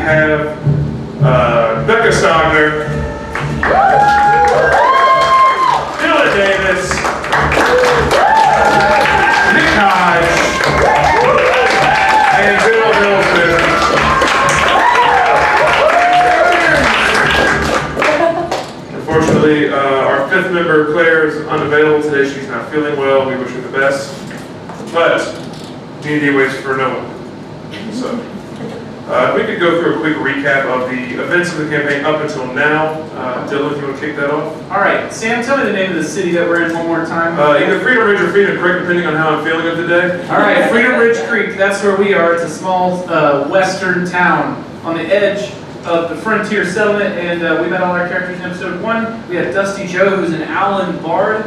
have Bekah Stogner, Dillon Davis, Hodge, and Hillsman. Unfortunately, our fifth member, Claire, is unavailable today. She's not feeling well. We wish her the best. But D&D waits for no one. So, if we could go through a quick recap of the events of the campaign up until now. Dillon, if you want to kick that off. All right, Sam, tell me the name of the city that we're in one more time. Either Freedom Ridge or Freedom Creek, depending on how I'm feeling of the day. All right, Freedom Ridge Creek, that's where we are. It's a small western town on the edge of the frontier settlement, and we met all our characters in episode 1. We had Dusty Joe, who's an Owlin Bard.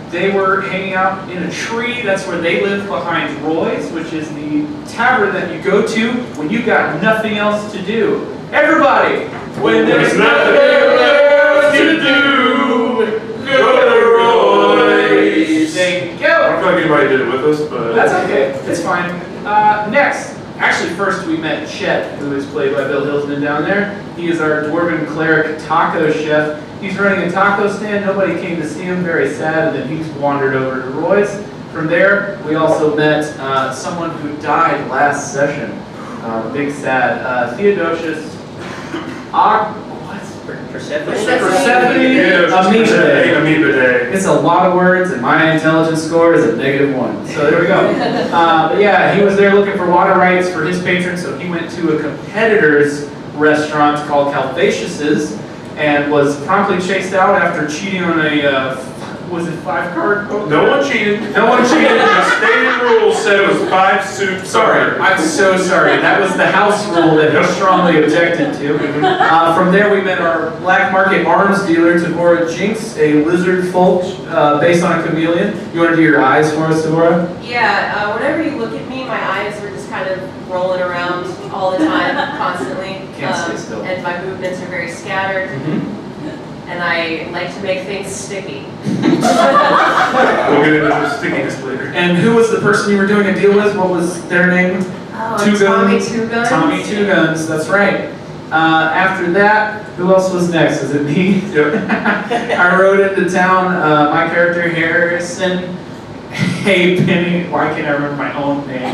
They were hanging out in a tree. That's where they live, behind Roy's, which is the tavern that you go to when you've got nothing else to do. Everybody, when there's nothing left to do, go to Roy's. Thank you. I don't feel like anybody did it with us, but... That's okay. It's fine. Next. Actually, first we met Chet, who is played by Bill Hillsman down there. He is our dwarven cleric taco chef. He's running a taco stand. Nobody came to see him. Very sad. And then he's wandered over to Roy's. From there, we also met someone who died last session. Big sad. Theodosius. Persephone. Amoeba Day. It's a lot of words, and my intelligence score is a -1. So there we go. But yeah, he was there looking for water rights for his patrons, so he went to a competitor's restaurant called Calvacius's and was promptly chased out after cheating on a, was it 5-card? No one cheated. No one cheated. The stated rules said it was 5 suit. Sorry, I'm so sorry. That was the house rule that he strongly objected to. From there, we met our black market arms dealer, Tavora Jinx, a lizard folk based on a chameleon. You want to do your eyes for us, Tavora? Yeah, whenever you look at me, my eyes are just kind of rolling around all the time, constantly. Can't stay still. And my movements are very scattered. And I like to make things sticky. We'll get into the stickiness later. And who was the person you were doing a deal with? What was their name? Tommy Two Guns. Tommy Two Guns, that's right. After that, who else was next? Was it me? Yep. I rode into town. My character, Harreson Heighpenny. Why can't I remember my own name?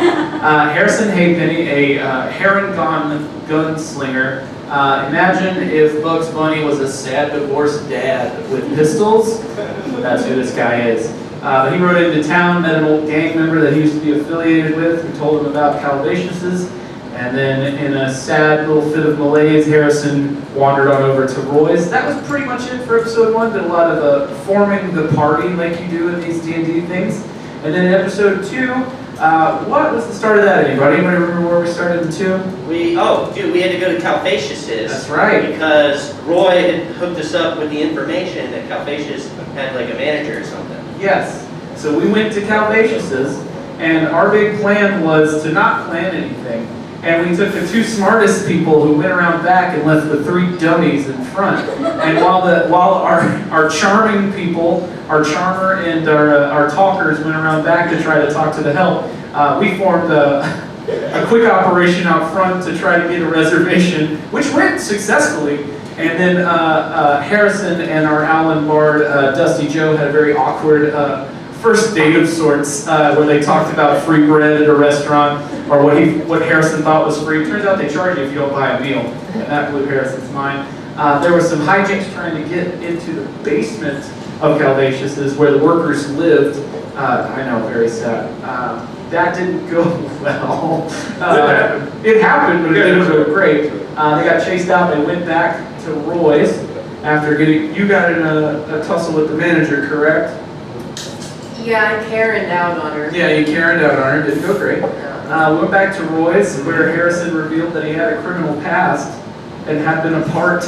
Harreson Heighpenny, a Heron gunslinger. Imagine if Bugs Bunny was a sad divorced dad with pistols. That's who this guy is. He rode into town, met an old gang member that he used to be affiliated with, who told him about Calvacius's. And then in a sad little fit of malaise, Harreson wandered on over to Roy's. That was pretty much it for episode 1. Did a lot of forming the party like you do in these D&D things. And then in episode 2, what was the start of that? Anybody remember where we started in 2? We had to go to Calvacius's. That's right. Because Roy had hooked us up with the information that Calvacius had like a manager or something. Yes. So we went to Calvacius's, and our big plan was to not plan anything. And we took the 2 smartest people who went around back and left the 3 dummies in front. And while our charming people, our charmer and our talkers went around back to try to talk to the help, we formed a quick operation out front to try to get a reservation, which went successfully. And then Harreson and our Owlin Bard, Dusty Joe, had a very awkward first date of sorts, where they talked about free bread at a restaurant, or what Harreson thought was free. Turns out they charge you if you don't buy a meal, and that blew Harrison's mind. There was some hijinks trying to get into the basement of Calvacius's, where the workers lived. I know, very sad. That didn't go well. It happened, but it didn't go great. They got chased out. They went back to Roy's after getting. You got in a tussle with the manager, correct? Yeah, I Karen'd out on her. Yeah, you Karen'd out on her. Didn't go great. We went back to Roy's, where Harreson revealed that he had a criminal past and had been a part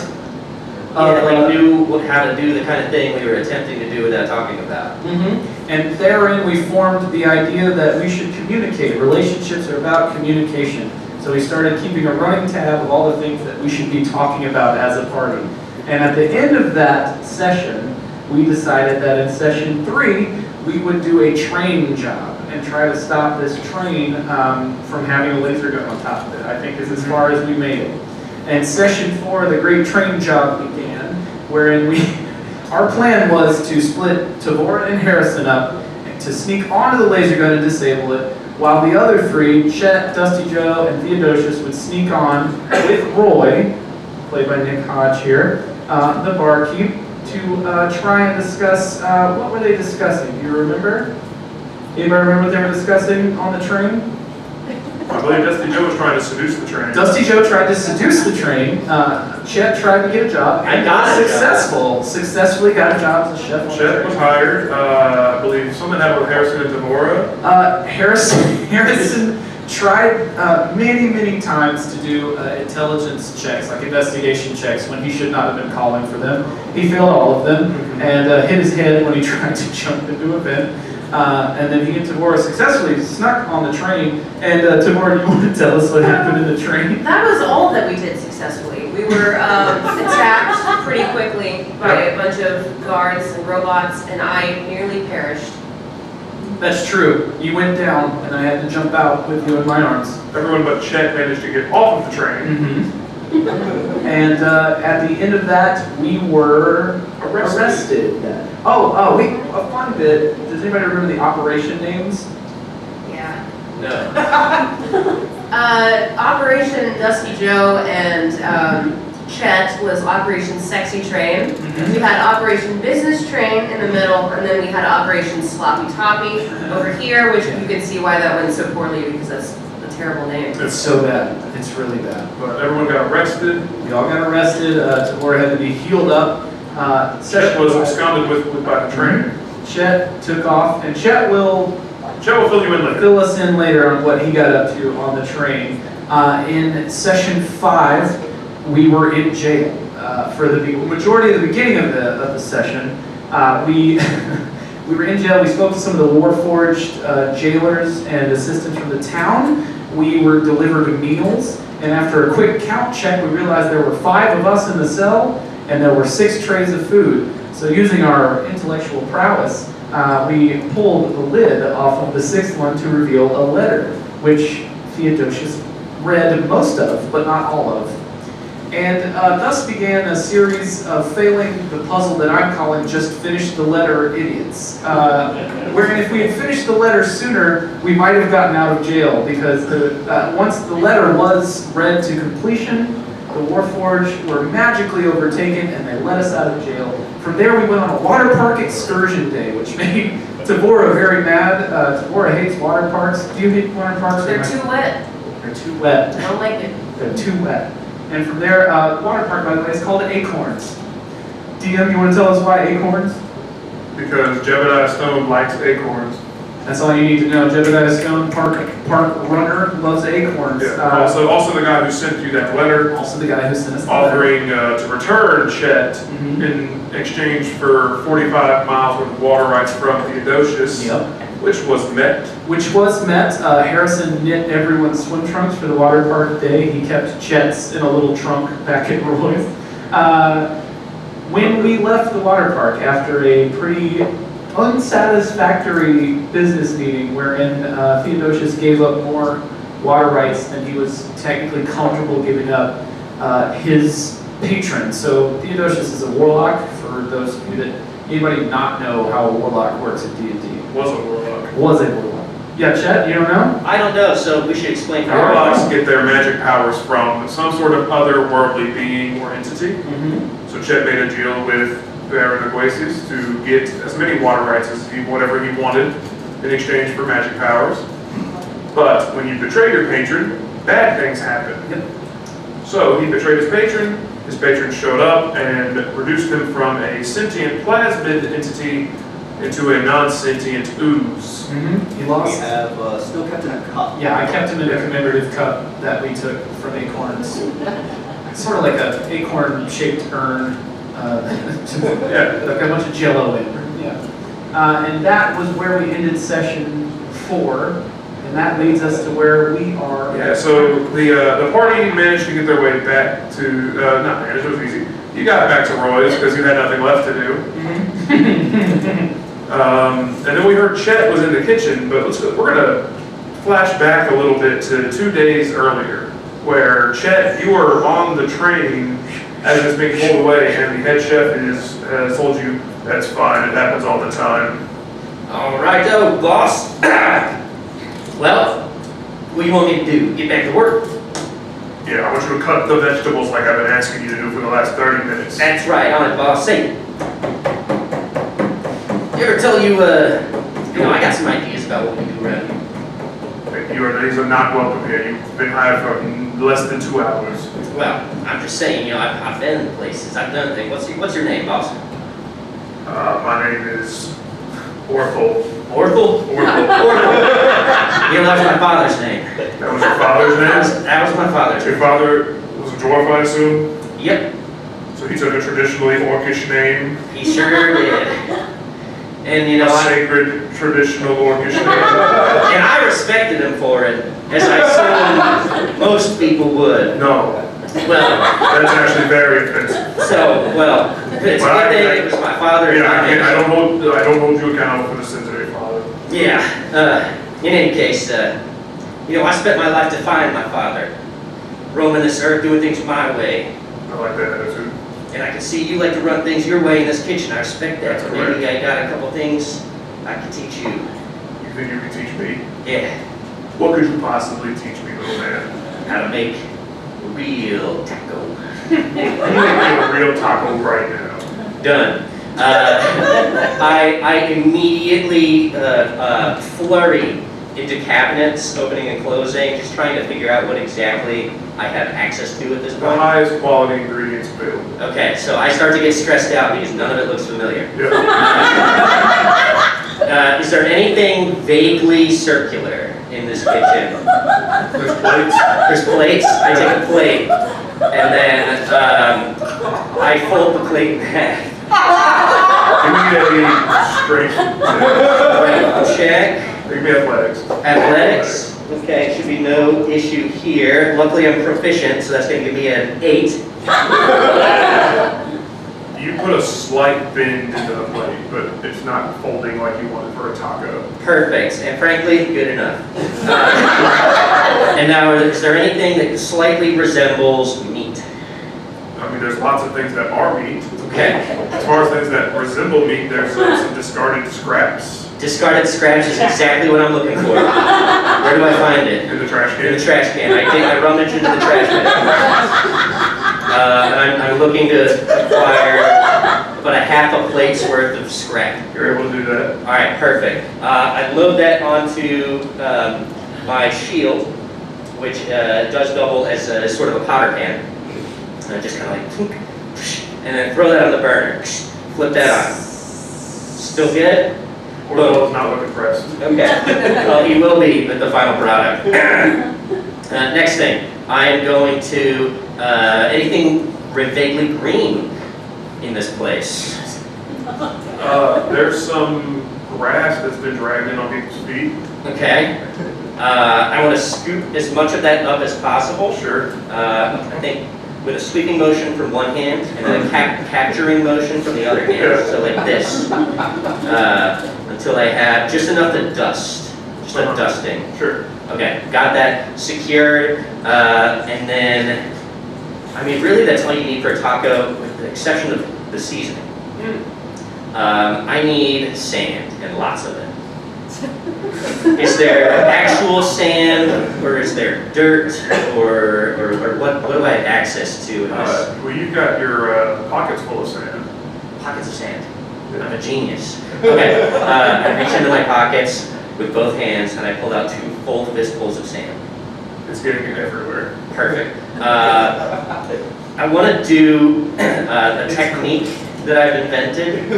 of. We knew how to do the kind of thing we were attempting to do without talking about. And therein we formed the idea that we should communicate. Relationships are about communication. So we started keeping a running tab of all the things that we should be talking about as a party. And at the end of that session, we decided that in session 3, we would do a train job. and try to stop this train from having a laser gun on top of it, I think is as far as we made it. And session 4, the great train job began, wherein our plan was to split Tavora and Harreson up, and to sneak onto the laser gun and disable it, while the other 3, Chet, Dusty Joe, and Theodosius, would sneak on with Roy, played by Nick Hodge here, the barkeep, to try and discuss, what were they discussing? Do you remember? Anybody remember what they were discussing on the train? I believe Dusty Joe was trying to seduce the train. Dusty Joe tried to seduce the train. Chet tried to get a job and got successful. Successfully got a job as a chef. Chet was hired. I believe something happened with Harrison and Tavora. Harrison tried many times to do intelligence checks, like investigation checks, when he should not have been calling for them. He failed all of them and hit his head when he tried to jump into a vent. And then he and Tavora successfully snuck on the train. And Tavora, you want to tell us what happened in the train? That was all that we did successfully. We were attacked pretty quickly by a bunch of guards and robots, and I nearly perished. That's true. You went down, and I had to jump out with you in my arms. Everyone but Chet managed to get off of the train. And at the end of that, we were arrested. Wait, a fun bit. Does anybody remember the operation names? Yeah. No. Operation Dusty Joe and Chet was Operation Sexy Train. We had Operation Business Train in the middle, and then we had Operation Sloppy Toppy over here, which you can see why that went so poorly, because that's a terrible name. It's so bad. It's really bad. But everyone got arrested. We all got arrested. Tavora had to be healed up. Chet was absconded with by the train. Chet took off, and Chet will Fill you in later. Fill us in later on what he got up to on the train. In session 5, we were in jail for the majority of the beginning of the session. We we were in jail. We spoke to some of the Warforged jailers and assistants from the town. We were delivered meals, and after a quick count check, we realized there were 5 of us in the cell, and there were 6 trays of food. So using our intellectual prowess, we pulled the lid off of the 6th one to reveal a letter, which Theodosius read most of, but not all of. And thus began a series of failing the puzzle that I'm calling Just Finish the Letter Idiots. Wherein if we had finished the letter sooner, we might have gotten out of jail, because once the letter was read to completion, the Warforged were magically overtaken and they let us out of jail. From there we went on a water park excursion day, which made Tavora very mad. Tavora hates water parks. Do you hate water parks? They're too wet. They're too wet. I don't like it. They're too wet. And from there, the water park, by the way, is called Acorns. DM, you want to tell us why Acorns? Because Jebediah Stone likes acorns. That's all you need to know. Jebediah Stone, park runner, loves acorns. Yeah. Also the guy who sent you that letter. Also the guy who sent us the letter. Offering to return Chet in exchange for 45 miles worth of water rights from Theodosius. Yep. Which was met. Harreson knit everyone's swim trunks for the water park day. He kept Chet's in a little trunk back at Roy's. When we left the water park after a pretty unsatisfactory business meeting wherein Theodosius gave up more water rights than he was technically comfortable giving up, his patron. So Theodosius is a warlock, for those of you that, anybody not know how a warlock works at D&D? Was a warlock. Was a warlock. Yeah, Chet, you don't know? I don't know, so we should explain. Warlocks get their magic powers from some sort of otherworldly being or entity. So Chet made a deal with Barian to get as many water rights as whatever he wanted in exchange for magic powers. But when you betray your patron, bad things happen. Yep. So he betrayed his patron. His patron showed up and reduced him from a sentient plasmid entity into a non-sentient ooze. He lost. We have still kept in a cup. Yeah, I kept him in a commemorative cup that we took from Acorns. Sort of like an acorn-shaped urn, like a bunch of Jell-O in. Yeah. And that was where we ended session 4, and that leads us to where we are. Yeah. So the party managed to get their way back to not managed. It was easy. You got back to Roy's because you had nothing left to do. And then we heard Chet was in the kitchen, but we're gonna flash back a little bit to 2 days earlier, where Chet, you were on the train as it's being pulled away, and the head chef has told you that's fine, it happens all the time. All right, boss. Well, what do you want me to do? Get back to work? Yeah, I want you to cut the vegetables like I've been asking you to do for the last 30 minutes. That's right, on it, boss. Say, ever tell you, I got some ideas about what we do around here. These are not welcome here. You've been hired for less than 2 hours. Well, I'm just saying, I've been in places, I've done things. What's your name, boss? My name is Orthel. Orthel? Orthel. That was my father's name. That was your father's name? That was my father's Your name. father was a dwarf, I assume? Yep, So he took a traditionally orcish name, he sure did. And a sacred, traditional orcish name. and I respected him for it, as I assume most people would. No, Well, that's actually very offensive. it's a good thing it was my father. and Yeah, not me. I don't hold you accountable for the sins of your father. Yeah, in any case, I spent my life defying my father, roaming this earth, doing things my way. I like that attitude. And I can see you like to run things your way in this kitchen. I respect that. That's So maybe I got a couple things I can teach you. You think you can teach me? Yeah, What could you possibly teach me, little man? how to make real taco. You make me a real taco right now. Done. I immediately flurry into cabinets, opening and closing, just trying to figure out what exactly I have access to at this The point. highest quality ingredients available. Okay, so I start to get stressed out because none of it looks familiar. Yeah. Is there anything vaguely circular in this kitchen? There's plates. There's plates. I take a plate and then I fold the plate in half. Give me a strength. Check. Give me athletics. Athletics. Okay, should be no issue here. Luckily, I'm proficient, so that's going to give me an 8. You put a slight bend into the plate, but it's not folding like you want it for a taco. Perfect, and frankly, good enough. And now, is there anything that slightly resembles meat? I mean, there's lots of things that are meat. Okay. As far as things that resemble meat, there's some discarded scraps Discarded scraps is exactly what I'm looking for. Where do I find it? in the trash In the can. trash can. I rummage into the trash can. And I'm looking to acquire about a half a plate's worth of scrap. You're able to do that. All right, perfect. I load that onto my shield, which does double as sort of a powder pan. And I just kind of like, and then throw that on the burner. Flip that on. Still good? Orwell is not looking impressed. Okay. Well, he will be with the final product. Next thing, I am going to anything vaguely green in this place. There's some grass that's been dragged in on people's feet. Okay. I want to scoop as much of that up as possible. Sure. I think with a sweeping motion from one hand and then a capturing motion from the other hand. So like this. Until I have just enough to dust. Just a dusting. Sure. Okay, got that secured. And then, I mean, really that's all you need for a taco with the exception of the seasoning. I need sand and lots of it. Is there actual sand, or is there dirt, or what do I have access to in this? Well, you've got your pockets full of sand. Pockets of sand. I'm a genius. Okay, I reach into my pockets with both hands and I pulled out 2 full fistfuls of sand. It's getting everywhere. Perfect. I want to do a technique that I've invented.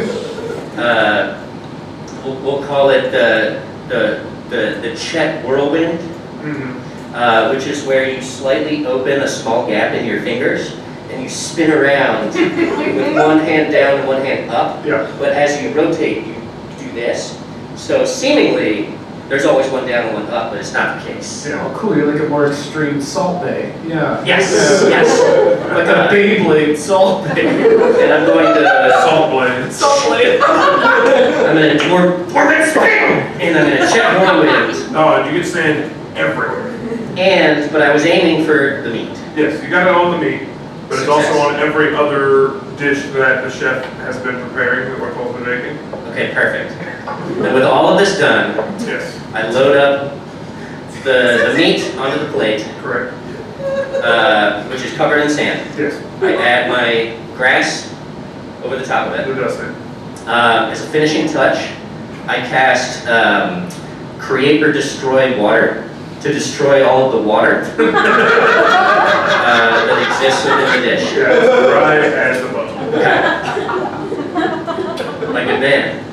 We'll call it the Chet whirlwind, which is where you slightly open a small gap in your fingers and you spin around with one hand down and one hand up. Yeah. But as you rotate, you do this. So seemingly, There's always one down and one up, but it's not the case. Yeah. Oh, cool, you're like a more extreme Salt Bay. Yeah. Yes, Yeah. yes. Like a Beyblade Salt Bay. And I'm going to Salt blade. Salt Blade. I'm gonna Dwarven Spam! And I'm gonna check Whirlwind. Oh, and you get sand everywhere. But I was aiming for the meat. Yes, you got it on the meat, but it's also on every other dish that the chef has been preparing, that we're both been making. Okay, perfect. And with all of this done, Yes, I load up the meat onto the plate, correct. which is covered in sand. Yes, I add my grass over the top of it. who does that? As a finishing touch, I cast Create or Destroy Water to destroy all of the water that exists within the dish. Yeah, as dry as the bone. Okay. My good man.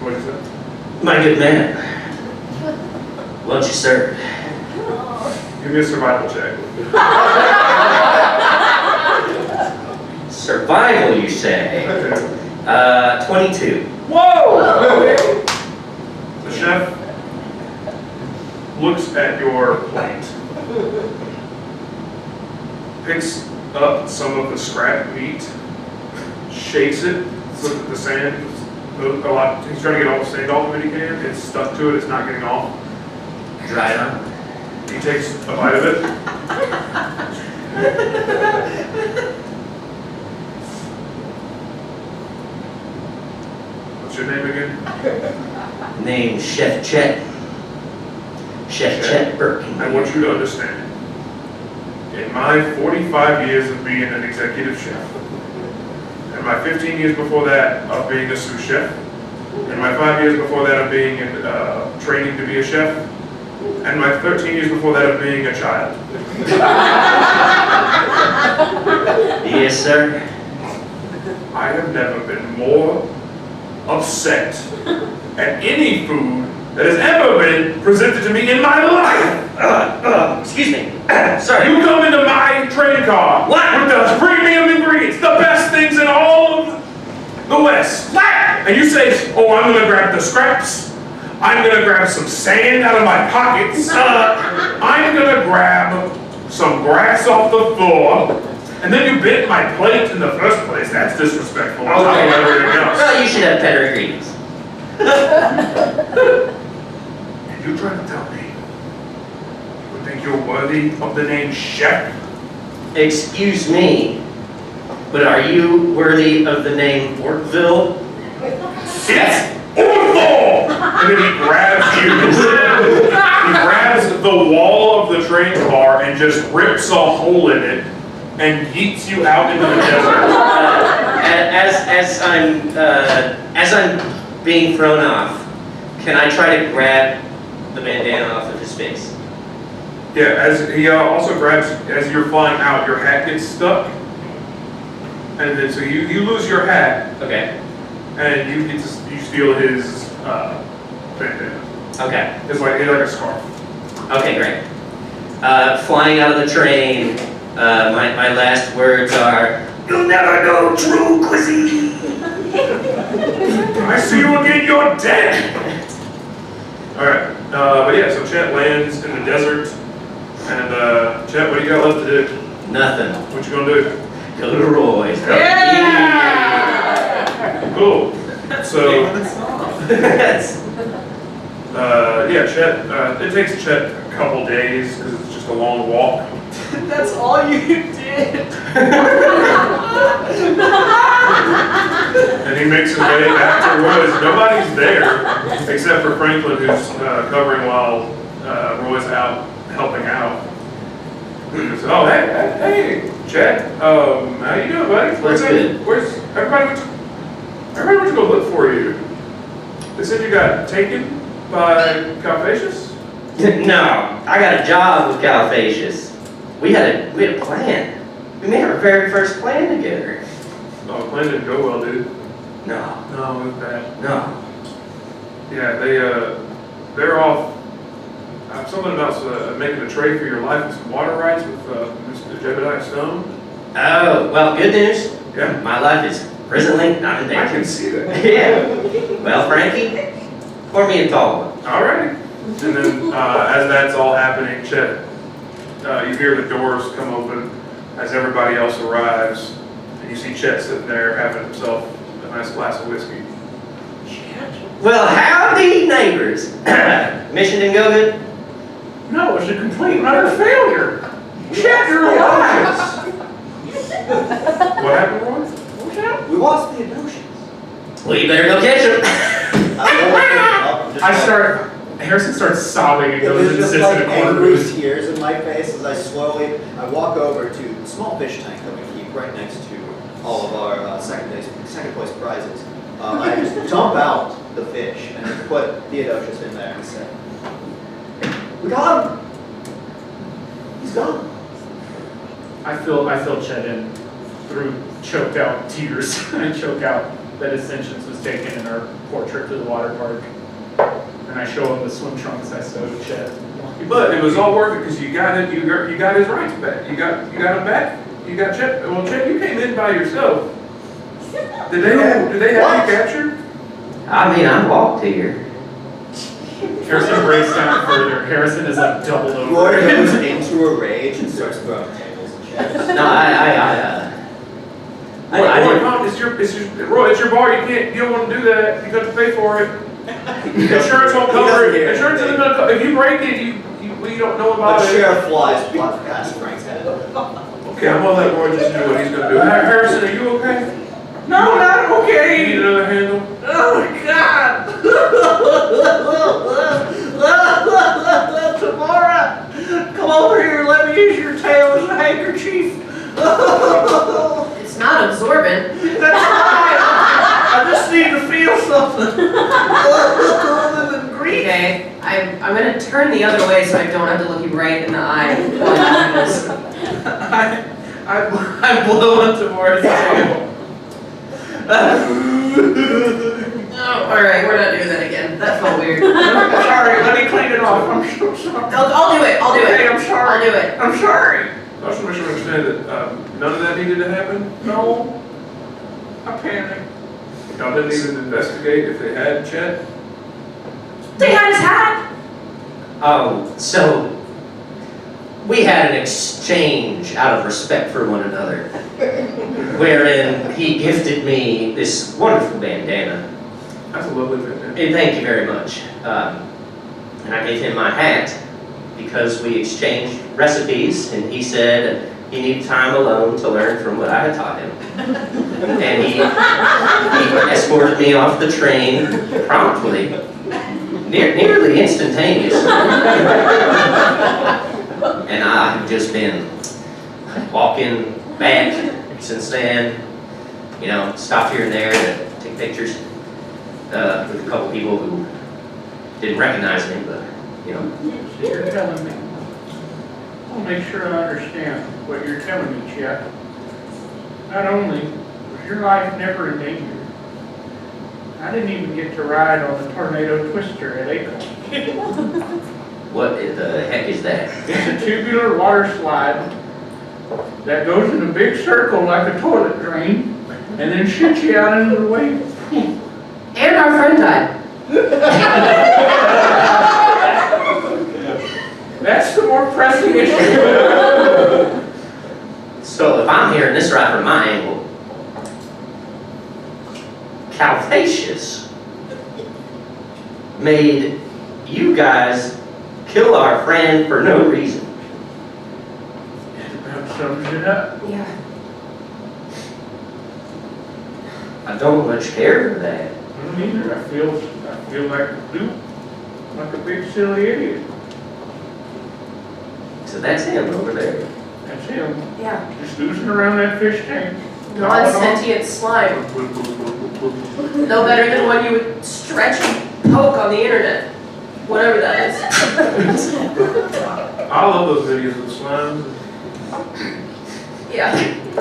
What is that? My good man. Won't you serve? Give me a survival check. Survival, you say? 22. Whoa! The chef looks at your plate, picks up some of the scrap meat, shakes it so that the sand, he's trying to get all the sand off of it he can, it's stuck to it, it's not getting off. Dry it up. He takes a bite of it. What's your name again? Name Chef Chet. Chef Chet I Berkenbeard. want you to understand, in my 45 years of being an executive chef, and my 15 years before that of being a sous chef, and my 5 years before that of being in training to be a chef, and my 13 years before that of being a child. Yes, sir. I have never been more upset at any food that has ever been presented to me in my life. Excuse me. Sorry. You come into my train car with the premium ingredients, the best things in all of the West. And you say, oh, I'm gonna grab the scraps. I'm gonna grab some sand out of my pockets. I'm gonna grab some grass off the floor. And then you bit my plate in the first place. That's disrespectful. On top of everything else. Well, you should have better ingredients. And you trying to tell me you think you're worthy of the name chef? Excuse me, but are you worthy of the name Ortville? Yes! Orville! And then he grabs you. He grabs the wall of the train car and just rips a hole in it and yeets you out into the desert. As I'm being thrown off, can I try to grab the bandana off of his face? Yeah, as he also grabs, as you're flying out, your hat gets stuck. And then so you lose your hat Okay. and you get to, you steal his bandana. Okay. It's like a scarf. Okay, great. Flying out of the train, my last words are, "You'll never know true cuisine." I see you again, you're dead! Alright, but yeah, so Chet lands in the desert. And Chet, what do you got left to do? Nothing. What you gonna do? Go to Roy's. Cool. So, yeah, Chet, it takes Chet a couple days because it's just a long walk. That's all you did. And he makes his way back to Roy's. Nobody's there except for Franklin, who's covering while Roy's out helping out. He goes, oh, hey, Chet, how you doing, buddy? What's good? Where's everybody went to go look for you? They said you got taken by Calfacius? No, I got a job with Calfacius. We had a plan. We made our very first plan together. No, the plan didn't go well, dude. No, No, it was bad. no. Yeah, they're off. Something about making a trade for your life with some water rights with Mr. Jebediah Stone. Oh, well, good news. Yeah, My life is presently not in I can danger. see that. Yeah. Well, Frankie, pour me a tall one. Alrighty. And then, as that's all happening, Chet, you hear the doors come open as everybody else arrives, and you see Chet sitting there having himself a nice glass of whiskey. Well, howdy, neighbors. Mission didn't go good? No, it's a complete and utter failure. Chet, you're alive. What happened, Roy? We lost the emotions. Well, you better go catch him. Harrison starts sobbing and It goes was and just sits like in a corner. angry tears in my face as I walk over to the small fish tank that we keep right next to all of our second place prizes. I just dump out the fish and just put Theodosius in there and say, "We got him. He's gone." I feel Chet in through choked out tears. I choke out that his sentience was taken in our portrait to the water park. And I show him the swim trunks I sewed to Chet. But it was all worth it because you got it. You got his rights back. You got him back. You got Chet. Well, Chet, you came in by yourself. Did they have you captured? I mean, I walked here. Harrison breaks down further. Harrison is like doubled over. Roy goes into a rage and starts throwing tables and chairs. No, Roy, it's your bar. You don't want to do that. You got to pay for it. Insurance won't cover it. Insurance isn't going to cover. If you break it, we don't know about A it. chair flies past Frank's head. Okay, I'm gonna let Roy just do what he's gonna do. Harrison, are you okay? No, not You okay. need another handle? Oh my God. Tavora, come over here. Let me use your tail as a handkerchief. It's not absorbent. That's right. I just need to feel something. Other than grief. Okay, I'm gonna turn the other way so I don't have to look you right in the eye while you do this. I blow on Tavora's tail. Oh, alright, we're not doing that again. That felt weird. Sorry, let me clean it off. I'm so sorry. I'll do it. Okay, I'm sorry. I'll do it. I'm sorry. I just want to make sure I understand that none of that needed to happen. No. I panicked. Y'all didn't even investigate if they had Chet. They had his hat. Oh, so we had an exchange out of respect for one another, wherein he gifted me this wonderful bandana. That's a lovely bandana. And thank you very much. And I gave him my hat because we exchanged recipes, and he said he needed time alone to learn from what I had taught him. And he escorted me off the train promptly, nearly instantaneously. And I've just been walking back since then, you know, stopped here and there to take pictures with a couple people who didn't recognize me, but, you know. So you're telling me. I'll make sure I understand what you're telling me, Chet. Not only was your life never in danger, I didn't even get to ride on the tornado twister at Acorn. What the heck is that? It's a tubular water slide that goes in a big circle like a toilet drain and then shoots you out into the wave. And our friend died. That's the more pressing issue. So if I'm hearing this right from my angle, Calvacious made you guys kill our friend for no reason. That sums it up. Yeah. I don't much care for that. I don't either. I feel like a dupe, like a big silly idiot. So that's him over there. That's him. Yeah. Just oozing around that fish tank. Non-sentient slime. No better than one you would stretch and poke on the internet. Whatever that is. I love those videos of slimes. Yeah.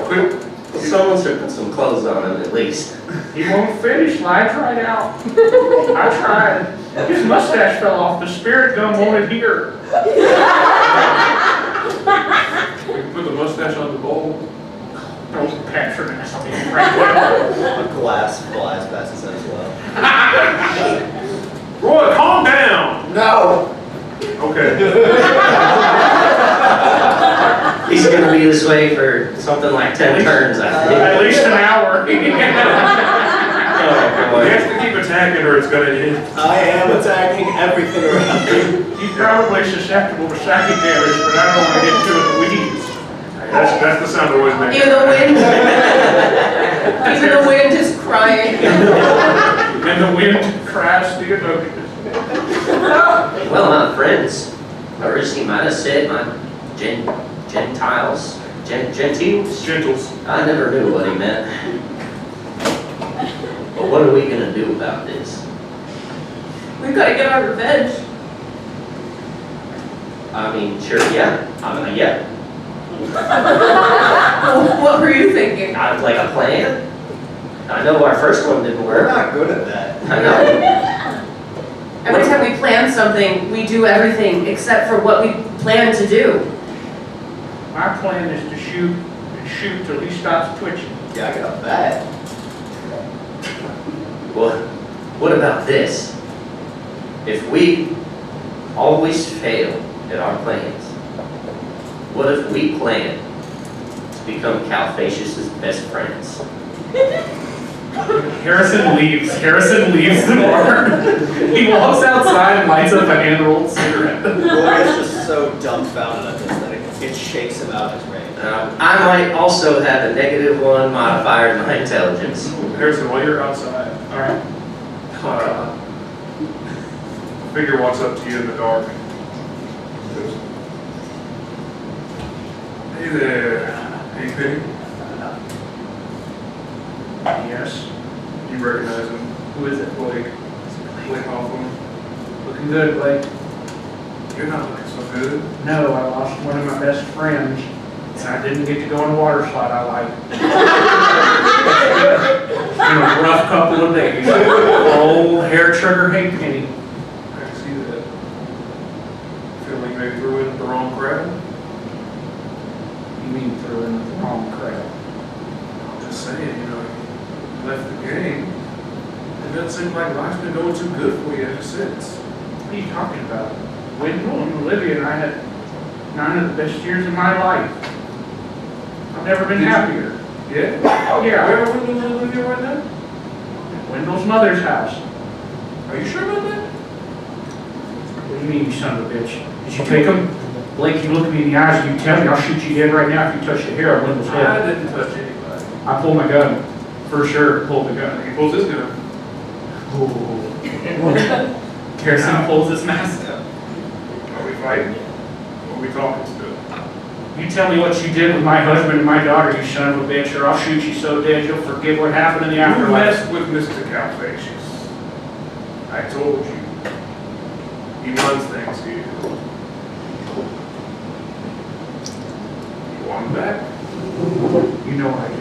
Quick. Someone should put some clothes on him at least. He won't finish, slides right out. I tried. His mustache fell off. The spirit gum wanted here. We can put the mustache on the bowl. Don't patronize me. A glass flies past his head as well. Roy, calm down. be this way for something like 10 turns, I think. At least an hour. Oh, You boy. have to keep attacking or it's gonna hit. I am attacking everything around me. He's probably susceptible to psychic damage, but I don't want to get into the weeds. That's the sound it always makes. Even the wind, even the wind is crying. And the wind cries to your locusts. Well, my friends, first he might have said my gentiles, gentiles? Gentles. I never knew what he meant. But what are we gonna do about this? We've got to get our revenge. I mean, sure, yeah. Yeah. What were you thinking? I like a plan. I know our first one didn't We're work. not good at that. I know. Every time we plan something, we do everything except for what we plan to do. My plan is to shoot and shoot till he stops twitching. Yeah, I got that. Well, what about this? If we always fail at our plans, what if we plan to become Calfacius's best friends? Harrison leaves. Harrison leaves the bar. He walks outside and lights up a hand-rolled cigarette. Roy is just so dumbfounded at this that it shakes him out of his range. I might also have a -1 modifier to my intelligence. Harrison, while you're outside, All right. a figure walks up to you in the dark. Goes, "Hey there, Heighpenny." Yes. You recognize him. Who is it? Blake. Blake Hoffman. Looking good, Blake. You're not looking so good. No, I lost one of my best friends, and I didn't get to go on a water slide I like. It's been a rough couple of days. Old hair trigger Heighpenny. I can see that. Feel like maybe threw in the wrong crowd? You mean threw in the wrong crowd? I'm just saying, you left the game. It doesn't seem like life's been going too good for you ever since. What are you talking about? Wendell and Olivia and I had 9 of the best years of my life. I've never been Did you- happier. Yeah? Yeah. Where are Wendell and Olivia right now? Wendell's mother's house. Are you sure about that? What do you mean, you son of a bitch? Did you take him? Blake, you look me in the eyes and you tell me I'll shoot you dead right now if you touch the hair of Wendell's head. I didn't touch anybody. I pulled my gun. For sure, pulled the gun. He pulls his gun. Harrison pulls his mask up. Are we fighting? Or are we talking still? You tell me what you did with my husband and my daughter, you son of a bitch, or I'll shoot you so dead you'll forget what happened in the You afterlife. messed with Mr. Calfacius. I told you. He runs things here. You want him back? You know I do.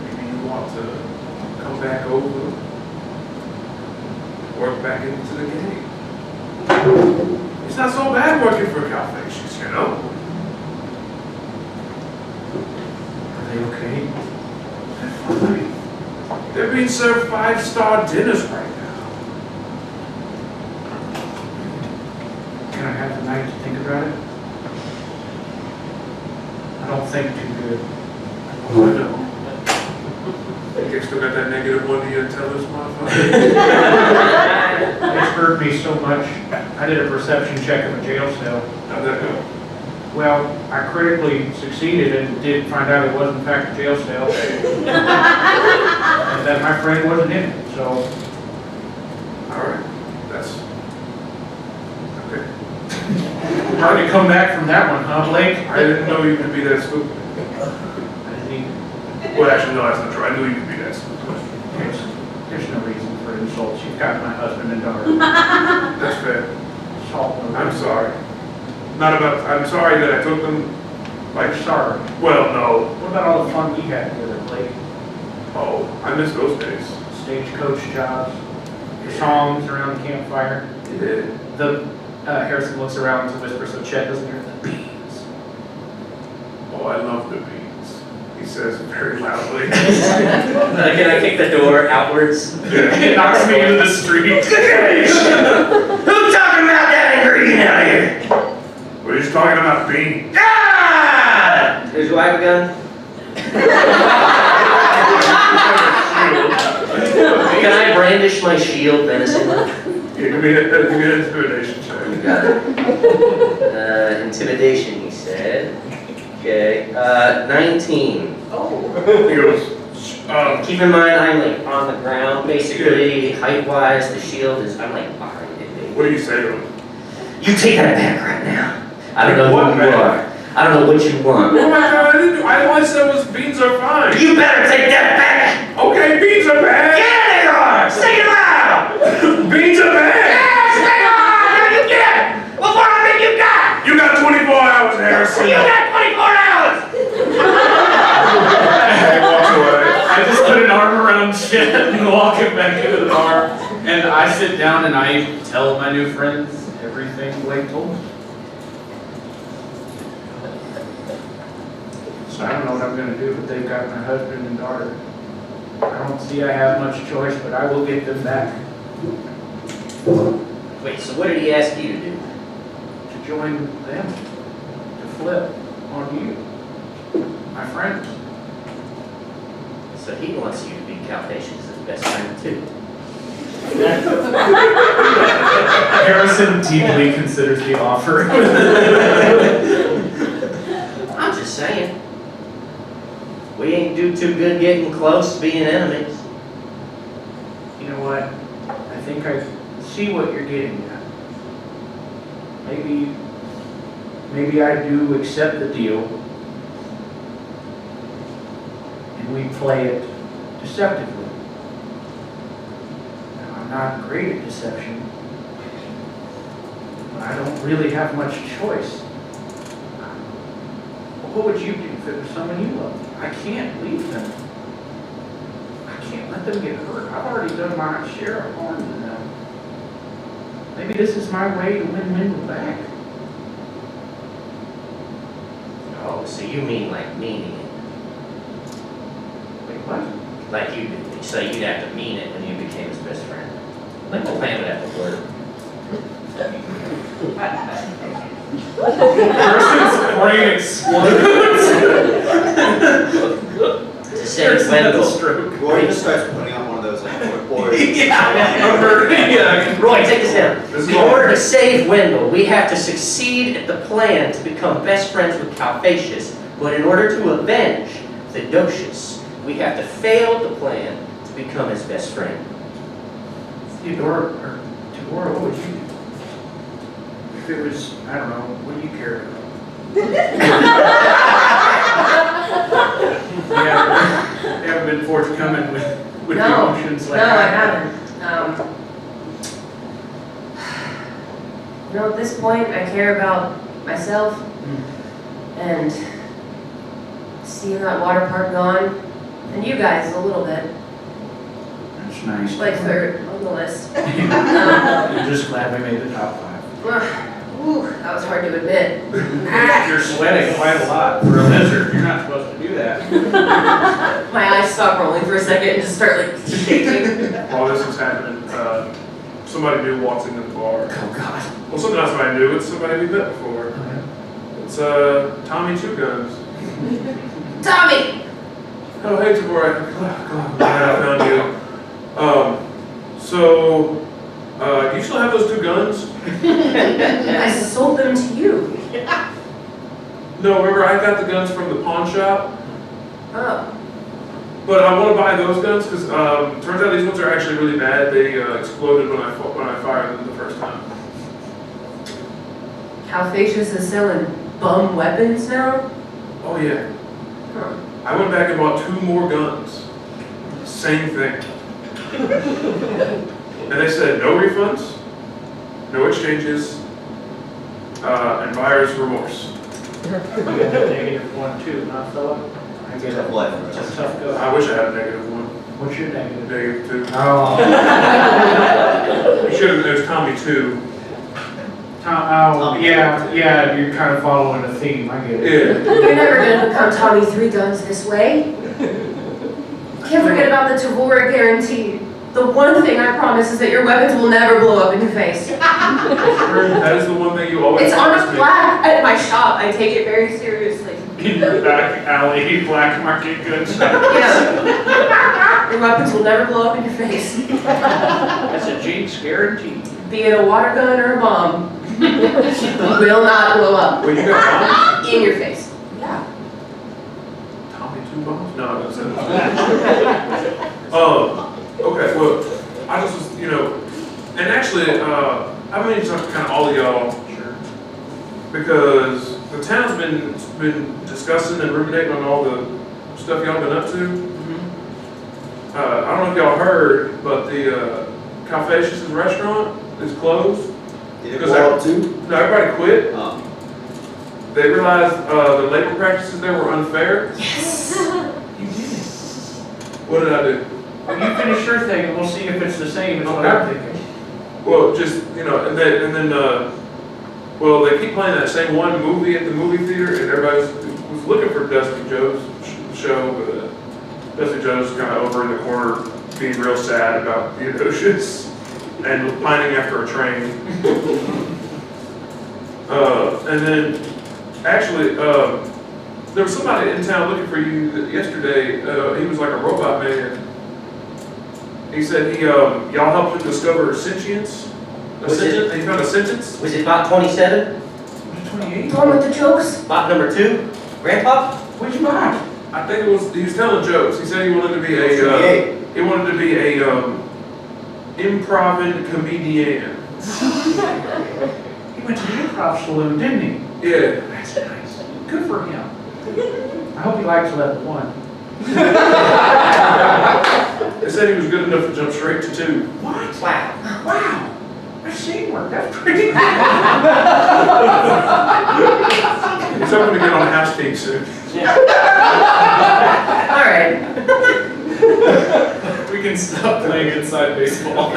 Maybe you want to come back over, work back into the game. It's not so bad working for Calfacius, you know? Are they okay? They're fine. They're being served 5-star dinners right now. Can I have the night to think about it? I don't think too good. Oh, I know. Think you still got that -1 to your intelligence modifier? It's hurt me so much. I did a perception check of a jail cell. How'd that go? Well, I critically succeeded and did find out it was in fact a jail cell. And that my friend wasn't in it, so. All right. That's okay. Hard to come back from that one, huh, Blake? I didn't know you could be that stupid. I didn't even. Well, actually, no, that's not true. I knew you could be that stupid. There's no reason for insults. You've got my husband and daughter. That's fair. Salt no I'm reason. sorry. Not about. I'm sorry that I took them. Like, Sorry. well, no. What about all the fun we had together, Blake? Oh, I miss those days. Stagecoach jobs, songs around the campfire. Yeah. Harrison looks around to whisper so Chet doesn't hear the beans. Oh, I love the beans. He says very loudly. Can I kick the door outwards? It knocks me into the street. Who's talking about that ingredient out here? talking about beans. Ah! Do I have a gun? Can I brandish my shield menacingly? Yeah, give me an intimidation check. You got it. Intimidation, he said. Okay, 19. He goes, Keep in mind, I'm like on the ground, basically, height-wise, the shield is, I'm like behind it. what do you say to him? You take that back right now. I don't know What who you back? are. I don't know what you want. Oh my God, all I said was beans are fine. You better take that back! Okay, beans are bad. Yeah, they are! Say it loud! Beans are bad. Yes, they are! No, you get! What more of it you got? You got 24 hours, Harrison. You got 24 hours! He walks away. I just put an arm around Chet and walk him back into the bar. And I sit down and I tell my new friends everything Blake told me. So I don't know what I'm gonna do, but they've got my husband and daughter. I don't see I have much choice, but I will get them back Wait, so what did he ask you to do? to join them, to flip on you, my friends. So he wants you to be Calpasius' best friend too. Harrison deeply considers the offer. I'm just saying. We ain't do too good getting close to being enemies. You know what? I think I see what you're getting at. Maybe I do accept the deal. And we play it deceptively. Now, I'm not great at deception. But I don't really have much choice. What would you do if it was someone you love? I can't leave them. I can't let them get hurt. I've already done my share of harm to them. Maybe this is my way to win Wendell back. Oh, so you mean like meaning it. Wait, what? Like you did. So you'd have to mean it when you became his best friend. Like the plan would have to work. Harrison's brain explodes. To save Wendell. stroke. Roy just starts putting on one of those like boards. Yeah. Roy, take this down. This is In all- order to save Wendell, we have to succeed at the plan to become best friends with Calpasius. But in order to avenge Theodosius, we have to fail the plan to become his best friend. Tavora, what would you do? If it was, I don't know, what do you care about? You haven't been forthcoming with No, emotions like no, I that. haven't. At this point, I care about myself and seeing that water park gone, and you guys a little bit, That's nice. like third on the list. I'm just glad we made the top 5. Ooh, that was hard to admit. You're sweating quite a lot for a lizard. You're not supposed to do that. My eyes stop rolling for a second and just start like shaking. While this was happening, somebody new walks into the bar. Oh, God. Well, something else I knew. It's somebody we've met before. It's Tommy Two Guns. Tommy! Oh, hey, Tavora. Glad I found you. So, do you still have those 2 guns? I sold them to you. No, remember I got the guns from the pawn shop, Oh. but I want to buy those guns because turns out these ones are actually really bad. They exploded when I fired them the first time. Calpasius is selling bum weapons now? Oh yeah. Huh. I went back and bought 2 more guns. Same thing. And they said no refunds, no exchanges, and buyer's remorse. You got a -1 too, huh, fella? I get Tough it. life. It's a tough go. I wish I had a -1. What's your negative? -2. Oh. You should have, there's Tommy 2. Tommy, yeah, you're kind of following a theme, I get it. Yeah. You're never gonna become Tommy 3 Guns this way. Can't forget about the Tavora guarantee. The one thing I promise is that your weapons will never blow up in your face. That is the one thing you always. It's on a plaque at my shop. I take it very seriously. In your back alley, black market goods. Yeah. Your weapons will never blow up in your face. That's a Jinx guarantee. Be it a water gun or a bomb, will not blow up Well, you got in your face. Yeah. Tommy 2 bombs? No, that's it. Okay, well, I just was, and actually, I've been talking to kind of all of y'all, because the town's been discussing and ruminating on all the stuff y'all been up to. I don't know if y'all heard, but the Calfacious' restaurant is closed. Did it blow up too? No, everybody quit. They realized the labor practices there were unfair. Yes. You did it. What did I do? Well, you finish your thing and we'll see if it's the same as what I'm thinking. Well, just, and then, well, they keep playing that same one movie at the movie theater, and everybody was looking for Dusty Joe's show, but Dusty Joe's kind of over in the corner being real sad about Theodosius and pining after a train. And then, actually, there was somebody in town looking for you yesterday. He was like a robot man. He said y'all helped him discover sentience. He found a sentence. Was it bot 27? 28? The one with the jokes? Bot number 2? Grandpa? What'd you buy? I think he was telling jokes. He said he wanted to be a improv comedian. He went to the improv saloon, didn't he? Yeah. That's nice. Good for him. I hope he likes level 1. They said he was good enough to jump straight to 2. What? Wow. Wow. That's teamwork. That's pretty good. He's hoping to get on a house team soon. All right. We can stop playing inside baseball.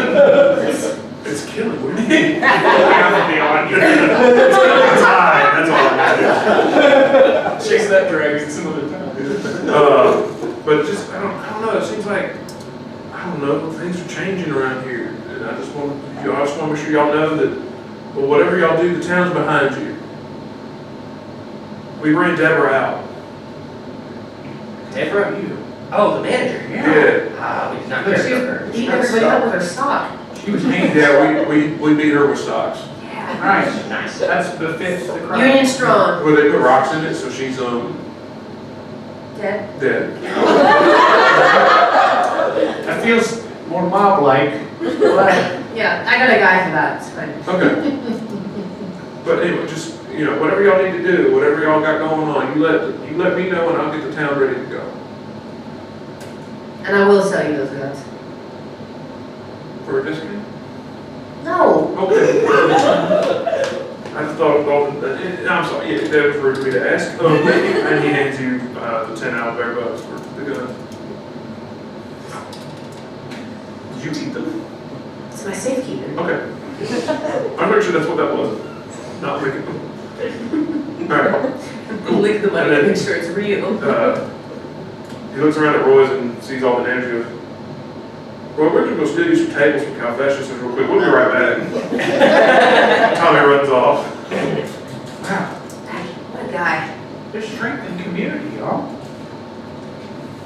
It's killing me. Have to be on you. It's killing time. That's all I got. Chase that dragon some other time. But just I don't know. It seems like things are changing around here, and I just want to make sure y'all know that whatever y'all do, the town's behind you. We ran Deborah out. Deborah? Oh, the manager. Yeah. We did not care for her. Beat everybody up with her sock. She was hanging. Yeah, we beat her with stocks. Yeah. Nice. Nice. That's befits the crowd. Union strong. Well, they put rocks in it, so she's Dead. dead. That feels more mob-like. Yeah, I got a guy for that. It's fine. Okay. But anyway, just whatever y'all need to do, whatever y'all got going on, you let me know, and I'll get the town ready to go. And I will sell you those guns. For a discount? No. Okay. I just thought, I'm sorry, yeah, that was rude of me to ask. And he hands you the 10 owlbear bucks for the gun. Did you eat them? It's my safekeeping. Okay. I'm pretty sure that's what that was. Not licking them. Alright. Lick the money And then- to make sure it's real. He looks around at Roy's and sees all the damage. He goes, Roy, we're going to go steal you some tables from Calfacious real quick. We'll be right back. Tommy runs off. Wow. What a guy. There's strength in community, y'all.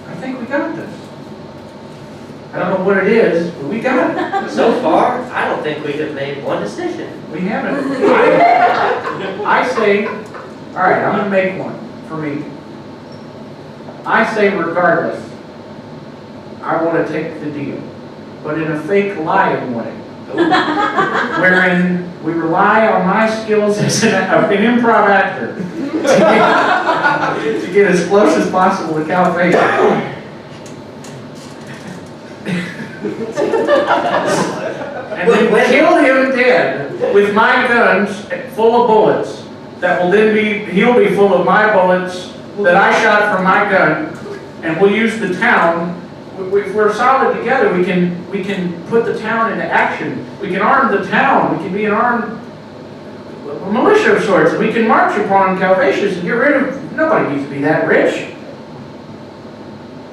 I think we got this. I don't know what it is, but we got it. So far, I don't think we have made one decision. We haven't. I say, all right, I'm gonna make one for me. I say regardless, I want to take the deal, but in a fake lying way. Wherein we rely on my skills as an improv actor to get as close as possible to Calfacious. And then kill him dead with my guns full of bullets. That will then he'll be full of my bullets that I shot from my gun, and we'll use the town. If we're solid together, we can put the town into action. We can arm the town. We can be an armed militia of sorts, and we can march upon Calfacious and get rid of. Nobody needs to be that rich.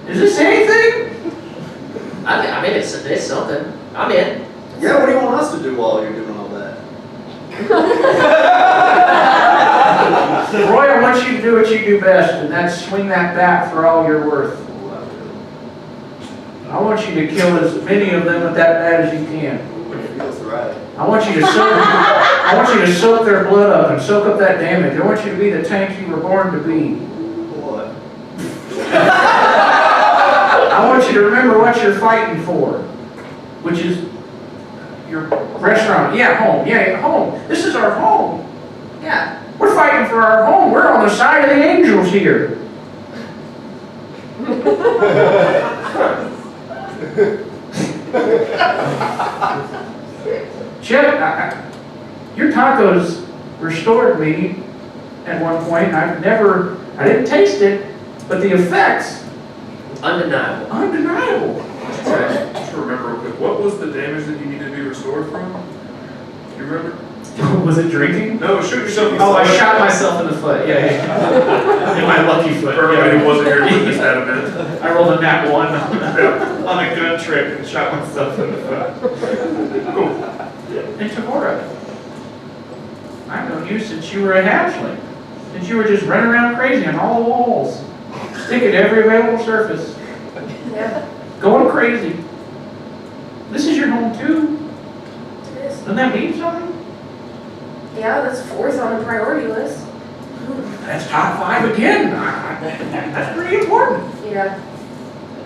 Is this anything? I mean, it's something. I'm in. Yeah, what do you want us to do while you're doing all that? do what you do best, and that's swing that bat for all you're worth. I want you to kill as many of them with that bat as you can. Feels right. I want you to soak their blood up and soak up that damage. I want you to be the tank you were born to be. What? I want you to remember what you're fighting for, which is your restaurant. Yeah, home. Yeah, home. This is our home. Yeah. We're fighting for our home. We're on the side of the angels here. Chet, your tacos restored me at one point. I didn't taste it, but the effects, Undeniable. undeniable. Just to remember real quick, what was the damage that you needed to be restored from? Do you remember? Was it drinking? No, shoot yourself in the Oh, I foot. shot myself in the foot. Yeah, yeah. In my lucky foot. For everybody who Yeah. wasn't here to witness that event. I rolled a nat 1 on a gun trick and shot myself in the foot. Cool. And Tavora, I've known you since you were a hatchling. Since you were just running around crazy on all the walls. Sticking every available surface. Yeah, Going crazy. This is your home too. it is. Doesn't that mean something? Yeah, that's 4th on the priority list. That's top 5 again. That's pretty important. Yeah.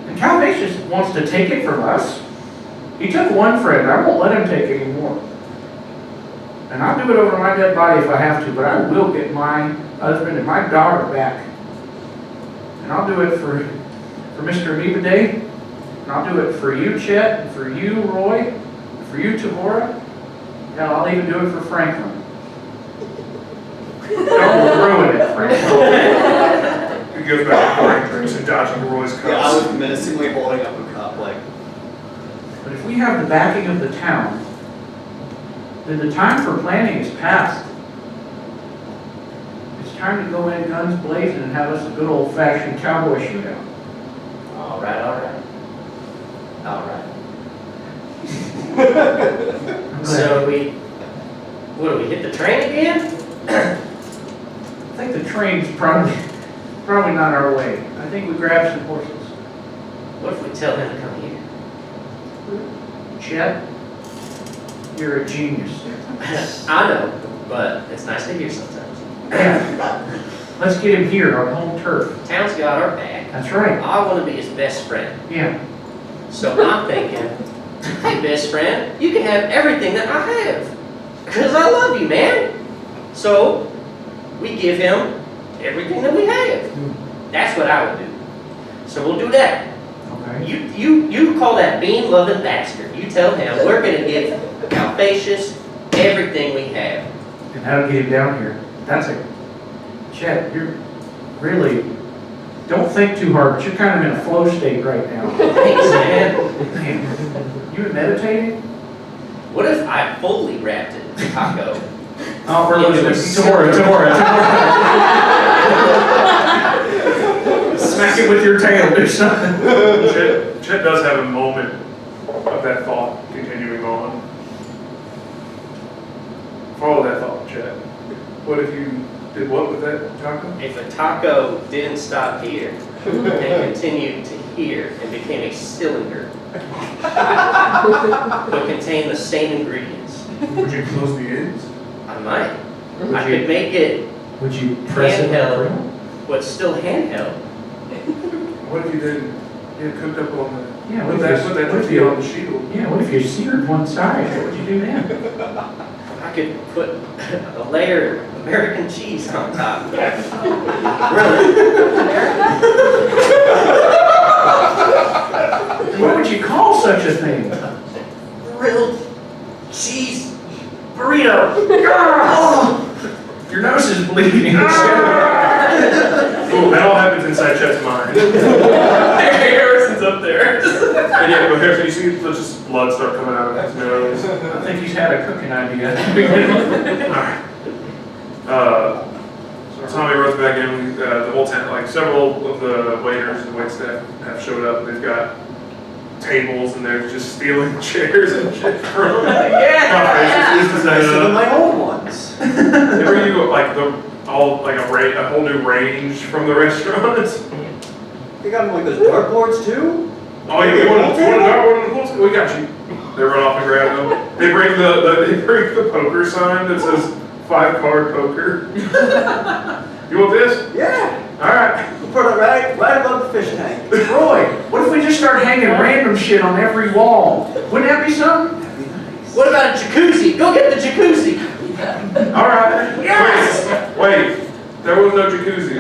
And Calvasius wants to take it from us. He took one friend. I won't let him take any more. And I'll do it over my dead body if I have to, but I will get my husband and my daughter back. And I'll do it for Mr. Amoeba Day. And I'll do it for you, Chet, and for you, Roy, and for you, Tavora. Yeah, I'll even do it for Franklin. Don't ruin it, Franklin. He goes back to pouring drinks and dodging Roy's Yeah, I cups. was menacingly holding up a cup, like, But if we have the backing of the town, then the time for planning is past. It's time to go in guns blazing and have us a good old-fashioned cowboy shootout. All right, all right. All right. I'm glad. So what do we hit the train again? I think the train's probably not our way. I think we grab some horses. What if we tell him to come here? Chet, you're a genius. I know, but it's nice to hear sometimes. Yeah. Let's get him here on home turf. Town's got our back. That's right. I want to be his best friend. Yeah. So I'm thinking, hey, best friend, you can have everything that I have. Because I love you, man. So we give him everything that we have. That's what I would do. So we'll do that. Okay. You call that bean-loving bastard. You tell him we're going to give Calvasius everything we have. And how to get him down here. Chet, you're really, don't think too hard, but you're kind of in a flow state right now. Thanks, man. You been meditating? What if I fully wrapped it in taco? Oh, we're Yeah, losing it it. was Tavora. Smack it with your tail, do something. Chet does have a moment of that thought continuing on. Follow that thought, Chet. What if you did what with that taco? If a taco didn't stop here and continued to here and became a cylinder, but contained the same ingredients, Would you close the ends? I might. Would I you- could make it Would you press it? handheld, but still handheld. What if you did, cooked up on the, Yeah, put that turkey on the shield? Yeah, what if you seared one side? What would you do then? I could put a layer of American cheese on top. What would you call such a thing? Grilled cheese burrito. Oh, your nose is bleeding. Ooh, that all happens inside Chet's mind. Harrison's up there. And yeah, but Harrison, you see just blood start coming out of his nose. I think he's had a cooking idea. Alright. Tommy runs back in, the whole tent, like several of the waiters and wait staff have showed up. They've got tables and they're just stealing chairs and shit from Yeah. nicer than my old ones. Whenever you go, like all like a whole new range from the restaurant. They got like those dartboards too? Oh, you want to dartboard in the pool? We got you. They run off and grab them. They bring the poker sign that says 5-card poker. You want this? Yeah. All right. We'll put it right above the fish tank. Roy, what if we just start hanging random shit on every wall? Wouldn't that be something? That'd be nice. What about a jacuzzi? Go get the jacuzzi. All right. Yes! Wait. There was no jacuzzi.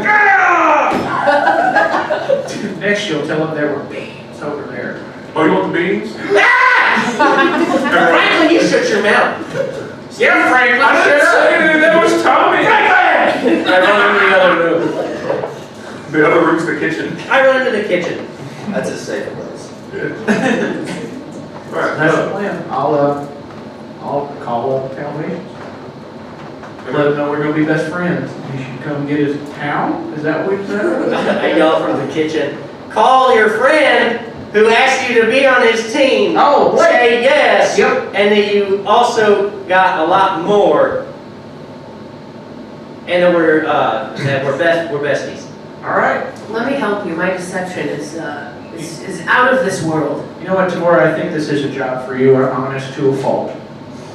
Next you'll tell them there were beans over there. Oh, you want the beans? Franklin, you shut your mouth. Yeah, Franklin, I didn't say anything. That was Tommy. I run into the other room. The other room's the kitchen. I run into the kitchen. That's a safe place. All right. That's the plan. I'll call up Calvin. Let him know we're gonna be best friends. He should come get his towel? Is that what you said? I yell from the kitchen, call your friend who asked you to be on his team. Oh, wait. Say yes. Yep. And that you also got a lot more. And that we're besties. All right. Let me help you. My deception is out of this world. You know what, Tavora? I think this is a job for you. Are honest to a fault.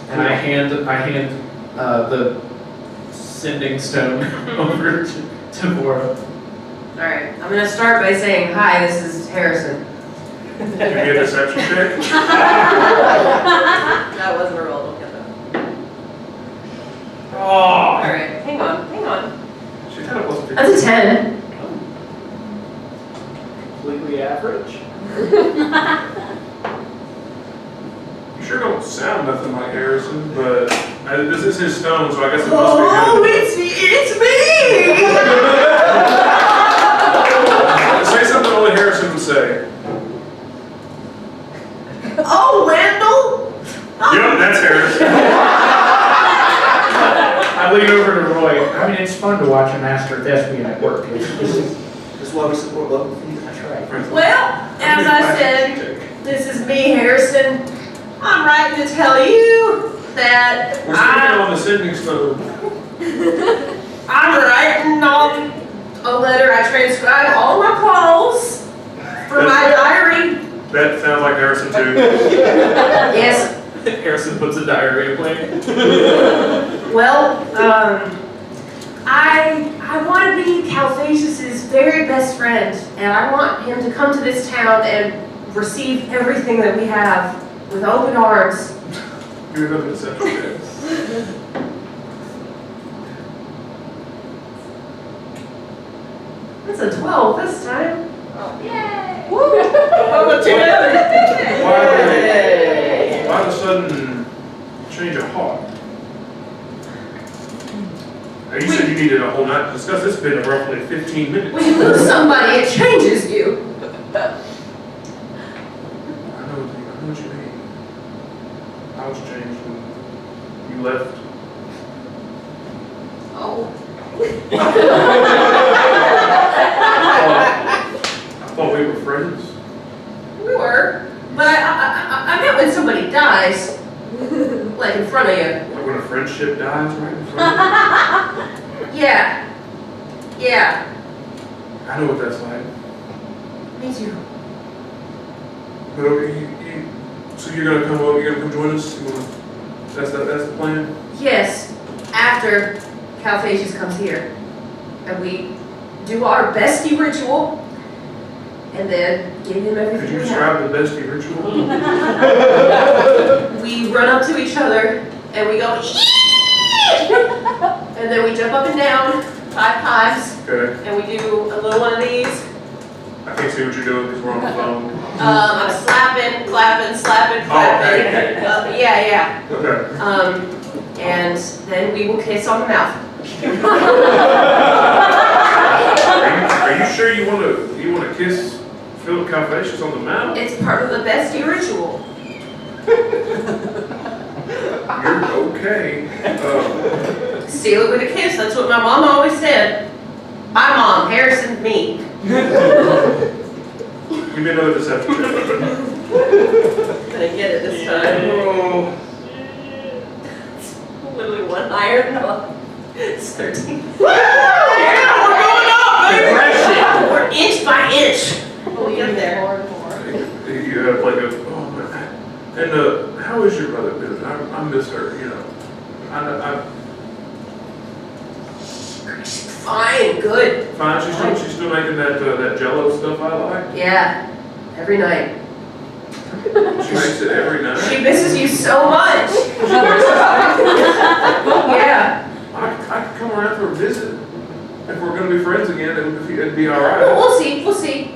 And I hand the sending stone over to Tavora. All right. I'm gonna start by saying, hi, this is Harrison. Give me a deception check. That wasn't a roll. Don't get that. Oh. All right. Hang on. She's had a plus 15. That's a 10. Completely average. You sure don't sound nothing like Harrison, but this is his stone, so I guess it must be him. It's me. Say something only Harrison would say. Oh, Wendell. Yep, that's Harrison. I lean over to Roy. I mean, it's fun to watch a master thespian at work. That's why we support local theater. That's right. Well, as I said, this is me, Harrison. I'm writing to tell you that We're speaking on the sending stone. I'm writing on a letter. I transcribe all my calls for my diary. That sounds like Harrison too. Yes. Harrison puts a diary away. Well, I want to be Calphasius's very best friend, and I want him to come to this town and receive everything that we have with open arms. Give me another deception check. It's a 12 this time. Yay! Woo! Why the sudden change of heart? Now, you said you needed a whole night to discuss. It's been roughly 15 minutes. When you lose somebody, it changes you. I know what you mean. I was changed when you left. Oh. I thought we were friends. We were. But I meant when somebody dies, like in front of you. Like when a friendship dies right in front of Yeah. Yeah. you. I know what that's like. Me too. But okay, so you're gonna come over, you're gonna come join us? That's the plan? Yes. After Calphasius comes here. And we do our bestie ritual. And then give him everything Could you we describe have. the bestie ritual? We run up to each other and we go, and then we jump up and down 5 times. Okay. And we do a little one of these. I can't see what you're doing because we're on the phone. I'm slapping, clapping, slapping, clapping. okay. Yeah. Okay. And then we will kiss on the mouth. Are you sure you want to kiss Philip Calphasius on the mouth? It's part of the bestie ritual. You're okay. Seal it with a kiss. That's what my mom always said. My mom, Harrison, me. Give me another deception check. Gonna get it this time. Oh. Literally one iron. It's 13. Yeah, we're going up, baby! We're inch by inch. We'll get there. You have like a, oh man. And how is your mother doing? I miss her, you know. I Fine, good. fine, she's still making that Jello stuff I like. Yeah, every night. She makes it every night. She misses you so much. Yeah. I could come around for a visit. If we're gonna be friends again, it'd be all right. Well, we'll see. We'll see.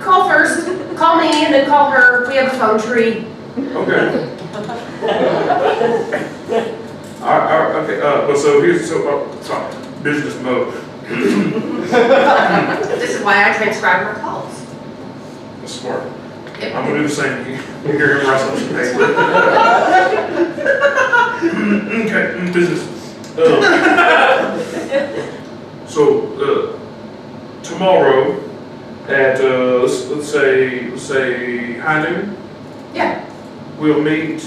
Call first. Call me and then call her. We have a phone tree. Okay. Okay. But so here's sorry. Business mode. This is why I transcribe her calls. That's smart. Yep. I'm gonna do the same. You hear him wrestle some paper. Okay, business. So tomorrow at let's say high noon. Yeah. We'll meet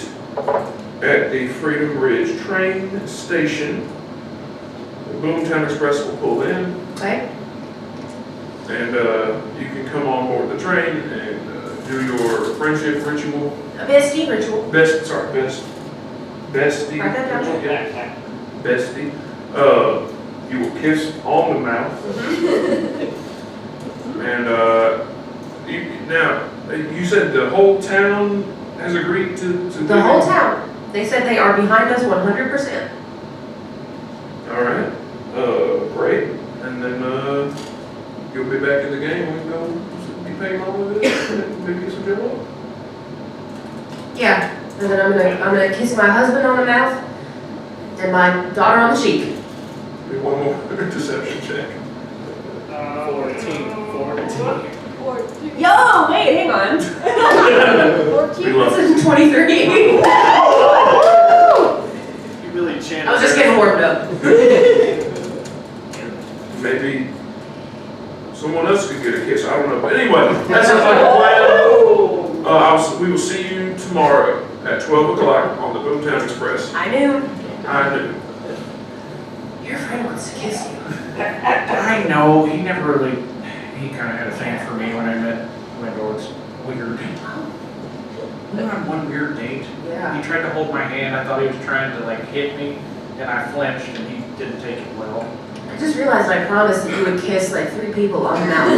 at the Freedom Ridge train station. The Boomtown Express will pull in, Okay. and you can come on board the train and do your friendship ritual. A bestie ritual. Bestie Write that down. ritual, yeah. Bestie. You will kiss on the mouth. And now, you said the whole town has agreed to do The whole that? town. They said they are behind us 100%. All right, great. And then you'll be back in the game. We can go be paying all of it and maybe get some jello. Yeah. And then I'm gonna kiss my husband on the mouth and my daughter on the cheek. Maybe one more deception check. 14. Yo, wait, hang on. We love This is 23. You really channeled. I was just getting warmed up. Maybe someone else could get a kiss. I don't know. But anyway, that sounds like a plan. We will see you tomorrow at 12 o'clock on the Boomtown Express. I knew. I knew. Your friend wants to kiss you. I know, he never really, he kind of had a thing for me when I met Wendell. It's weird. We went on one weird date. Yeah. He tried to hold my hand. I thought he was trying to like hit me, and I flinched, and he didn't take it well. I just realized I promised that you would kiss like 3 people on the mouth.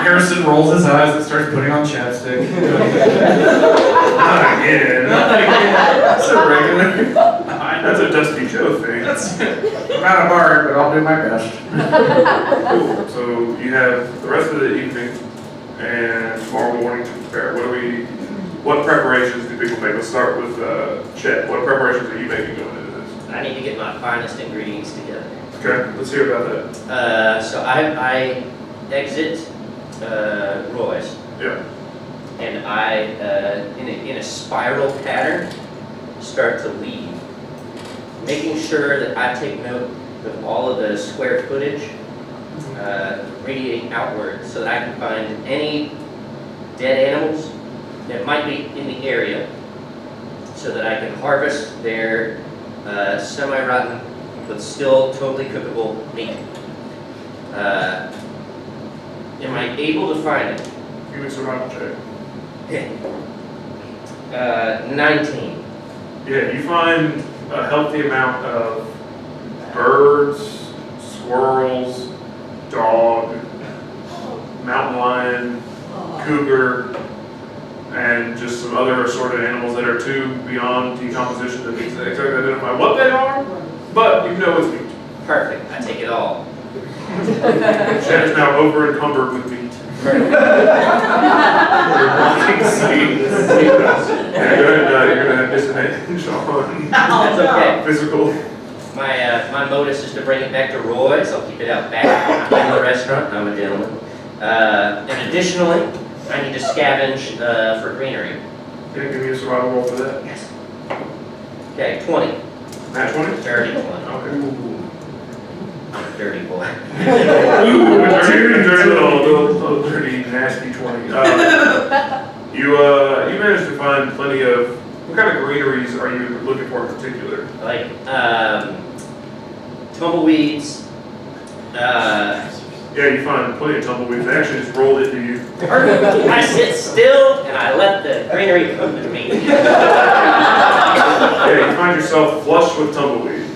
Harreson rolls his eyes and starts putting on chapstick. Not again. That's a regular. That's a Dusty Joe thing. I'm not a bard, but I'll do my best. Cool. So you have the rest of the evening and tomorrow morning to prepare. What preparations do people make? Let's start with Chet. What preparations are you making going into this? I need to get my finest ingredients together. Okay, let's hear about that. So I exit Roy's, Yeah. and I, in a spiral pattern, start to leave, making sure that I take note of all of the square footage radiating outward, so that I can find any dead animals that might be in the area, so that I can harvest their semi-rotten but still totally cookable meat. Am I able to find it? Give me a survival check. 19. Yeah, you find a healthy amount of birds, squirrels, dog, mountain lion, cougar, and just some other assorted animals that are too beyond decomposition to exactly identify what they are, but you know it's meat. Perfect. I take it all. Chet is now over encumbered with meat. Perfect. Yeah, you're gonna have disadvantage on That's okay. physical. My modus is to bring it back to Roy's. I'll keep it out back. I'm in the restaurant. I'm a gentleman. And additionally, I need to scavenge for greenery. Can you give me a survival roll for that? Yes. Okay, 20. Nat 20? Dirty 20. Okay. I'm a dirty boy. Dirty, nasty 20. You managed to find plenty of. What kind of greeneries are you looking for in particular? Like tumbleweeds. Yeah, you find plenty of tumbleweeds. They actually just rolled into you. I sit still and I let the greenery come to me. Yeah, you find yourself flush with tumbleweed.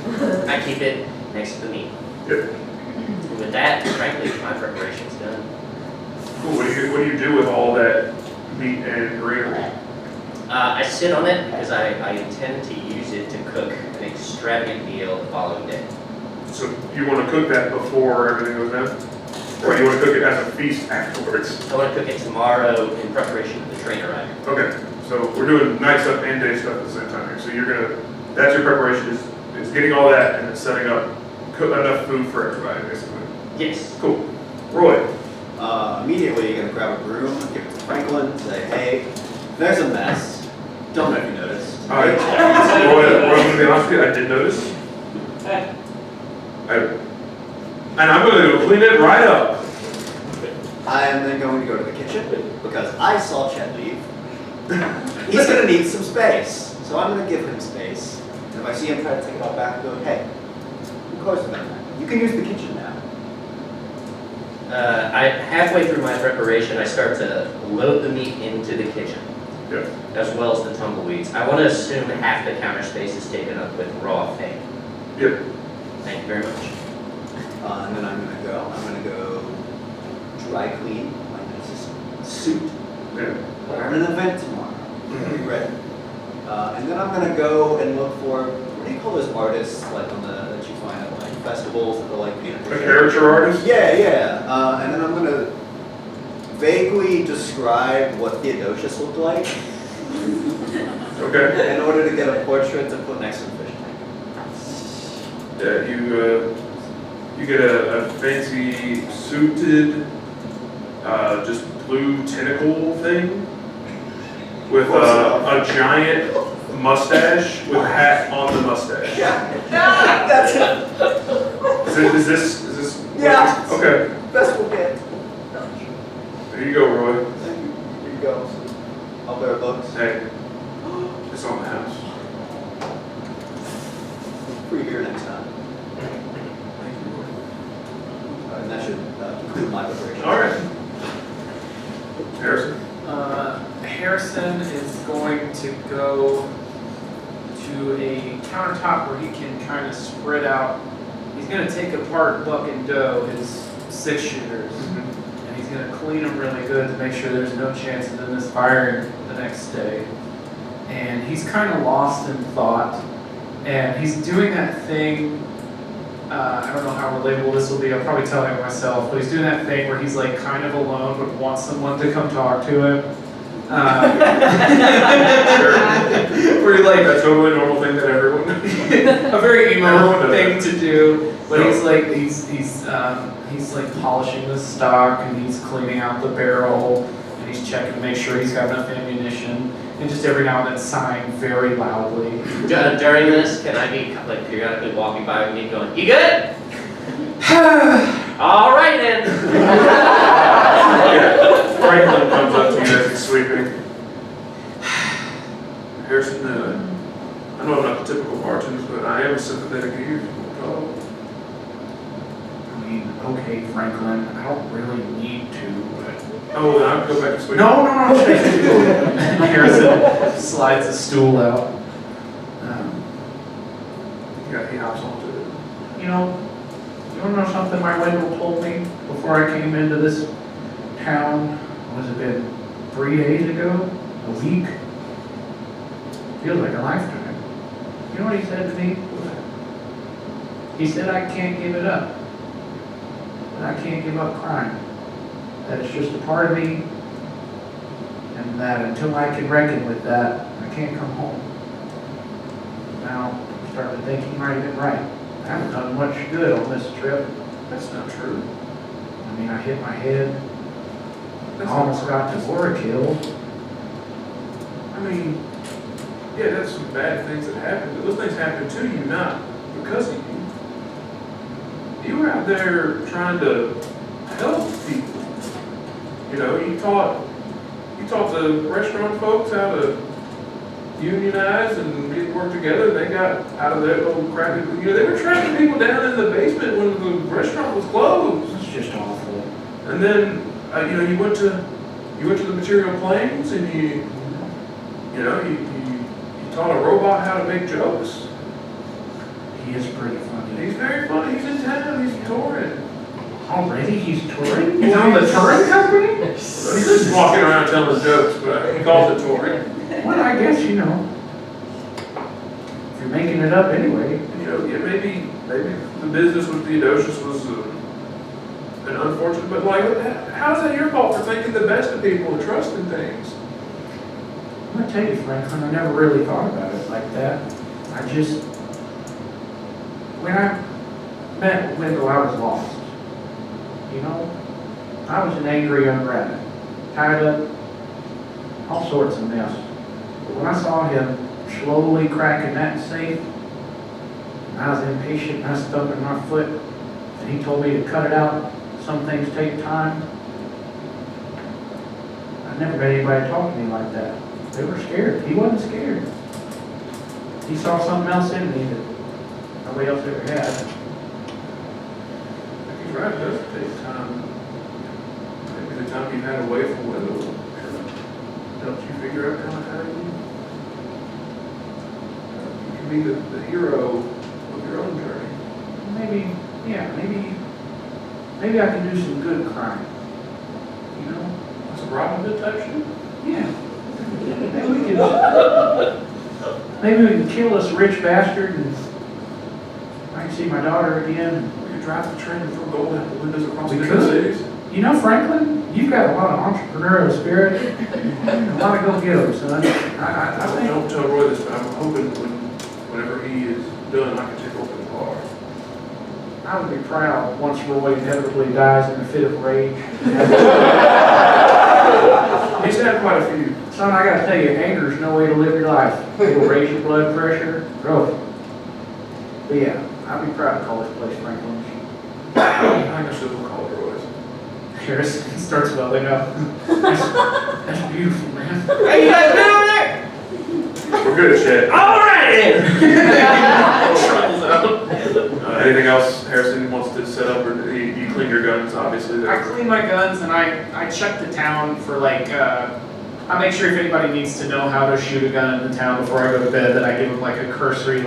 I keep it next to the meat. Yep. And with that, frankly, my preparation's done. Cool. What do you do with all that meat and greenery? I sit on it because I intend to use it to cook an extravagant meal the following day. So you want to cook that before everything goes down? Or you want to cook it as a feast afterwards? I want to cook it tomorrow in preparation of the train arriving. Okay, so we're doing night stuff and day stuff at the same time here. So you're gonna, that's your preparation, is getting all that and then setting up enough food for everybody, basically. Yes. Cool. Roy. Immediately, you're gonna grab a broom, give it to Franklin, say, hey, there's a mess. Don't know if you noticed. Roy, I'm gonna be honest with you, I did notice. And I'm gonna go clean it right up. I am then going to go to the kitchen because I saw Chet leave. He's gonna need some space, so I'm gonna give him space. And if I see him try to take it all back, I'll go, hey, who close to that? You can use the kitchen now. Halfway through my preparation, I start to load the meat into the kitchen, Yeah. as well as the tumbleweeds. I want to assume half the counter space is taken up with raw thing. Yep. Thank you very much. And then I'm gonna go dry clean my nice suit. Yeah. We're an event tomorrow. Mhm. Be ready. And then I'm gonna go and look for, what do you call those artists like that you find at like festivals that are like painted? A character artist? Yeah. And then I'm gonna vaguely describe what Theodosius looked like Okay. in order to get a portrait to put next to the fish tank. Yeah, you get a fancy suited, just blue tentacle thing with a giant mustache with a hat on the mustache. Yeah. That's it. Is this? Yeah. Okay. Best we'll get. There you go, Roy. Thank you. Here you go. I'll bear books. Hey, it's on the house. Free beer next time. Thank you, Roy. And that should conclude my preparation. All right. Harrison. Harrison is going to go to a countertop where he can kind of spread out. He's going to take apart Buck and Doe, his 6-shooters, and he's going to clean them really good to make sure there's no chance of them misfiring the next day. And he's kind of lost in thought, and he's doing that thing. I don't know how relatable this will be. I'll probably tell it myself, but he's doing that thing where he's like kind of alone, but wants someone to come talk to him. Where you're like, That's a totally normal thing that everyone does. a very emo Everyone does thing that. to do, but No. he's like polishing the stock and he's cleaning out the barrel and he's checking to make sure he's got enough ammunition and just every now and then sighing very loudly. During this, can I be like periodically walking by with me going, "You good? All right then." Yeah. Franklin comes up to you as he's sleeping. Harrison, I know I'm not the typical bartender, but I am a sympathetic ear. I mean, okay, Franklin, I don't really need to, but... Oh, then I'll go back to sleep. No. Harrison slides the stool out. Yeah, he hops onto it. You know know something my Wendell told me before I came into this town? Was it been 3 days ago? A week? Feels like a lifetime. You know what he said to me? He said, I can't give it up. But I can't give up crime. That it's just a part of me. And that until I can reckon with that, I can't come home. Now, I'm starting to think he might have been right. I haven't done much good on this trip. That's not true. I mean, I hit my head. I That's almost not got Tavora killed. I mean, yeah, that's some bad things that happened, but those things happened to you, not because of you. You were out there trying to help people. You know, you taught the restaurant folks how to, unionized and people worked together. They got out of their little crappy, they were tracking people down in the basement when the restaurant was closed. It's just awful. And then, you went to the material planes and you taught a robot how to make jokes. He is pretty funny. He's very funny. He's in town. He's touring. Already he's touring? He's on the touring company? He's just walking around telling jokes, but he calls it touring. Well, I guess, if you're making it up anyway. Maybe the business with Theodosius was an unfortunate, but how is that your fault for thinking the best of people and trusting things? I'm gonna tell you, Franklin, I never really thought about it like that. When I met Wendell, I was lost. I was an angry young rabbit, tied up, all sorts of mess. But when I saw him slowly cracking that safe, I was impatient and I stuck in my foot, and he told me to cut it out. Some things take time. I never had anybody talk to me like that. They were scared. He wasn't scared. He saw something else in me that nobody else ever had. He's right, it does take time. Maybe the time you had away from Wendell helped you figure out kind of how you can be the hero of your own journey. Maybe I can do some good crime. That's a Robin Hood type shit. Yeah. Maybe we can kill this rich bastard and I can see my daughter again. We could drive the train and throw gold out the windows across We different could. cities. Franklin, you've got a lot of entrepreneurial spirit. A lot of go-getters, son. I think. Don't tell Roy this, but I'm hoping whenever he is done, I can take over the car. I would be proud once Roy inevitably dies in a fit of rage. He's had quite a few. Son, I gotta tell you, anger is no way to live your life. It'll raise your blood pressure, growth. But yeah, I'd be proud to call this place Franklin's. I think I still will call it Roy's. Harreson starts welling up. That's beautiful, man. Hey, you guys been over there? We're good at shit. All right. Anything else Harrison wants to set up, or you clean your guns, obviously? I clean my guns and I check the town for I make sure if anybody needs to know how to shoot a gun in the town before I go to bed, that I give them a cursory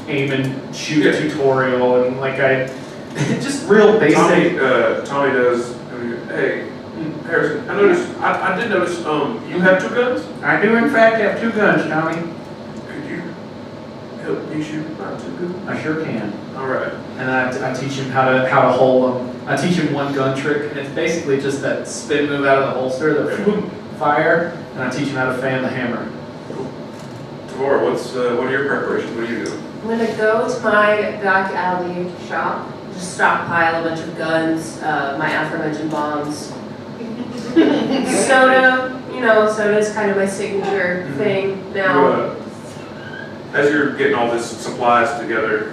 aim and shoot tutorial and just real basic. Tommy does. Hey, Harrison, I did notice. You have two guns. I do in fact have two guns, Tommy. Could you help me shoot my two guns? I sure can. All right. And I teach him how to hold them. I teach him one gun trick, and it's basically just that spin move out of the holster, the fire, and I teach him how to fan the hammer. Tavora, what are your preparations? What do you do? I'm gonna go to my back alley shop, just stockpile a bunch of guns, my aforementioned bombs. Soda, soda is kind of my signature thing now. As you're getting all this supplies together,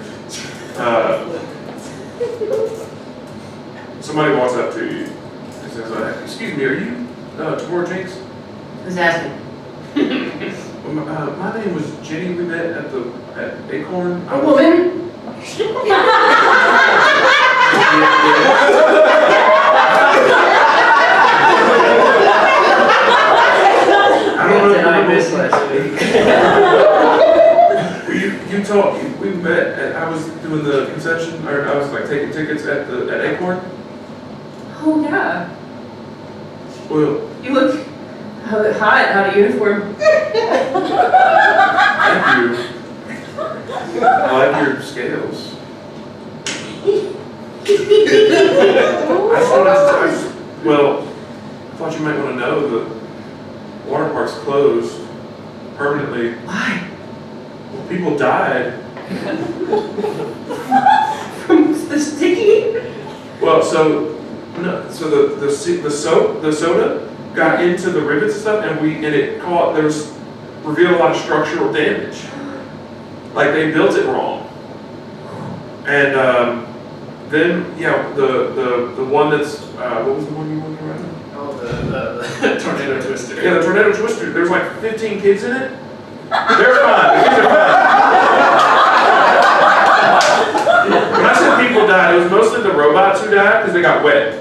somebody walks up to you and says, "Excuse me, are you Tavora Jinx?" Who's asking? My name was Jenny. We met at Acorn. A woman? I don't know. I missed last week. You told we met. I was doing the concession, or I was taking tickets at Acorn. Oh yeah. Well, You look hot out of uniform. thank you. I like your scales. I thought you might want to know the water park's closed permanently. Why? Well, people died. From the sticky? Well, so the soda got into the rivets and stuff, and revealed a lot of structural damage. They built it wrong. And then the one that's what was the one you were looking at? Oh, the tornado twister. Yeah, the tornado twister. There's 15 kids in it, They're fine. The kids are fine. When I said people died, it was mostly the robots who died because they got wet.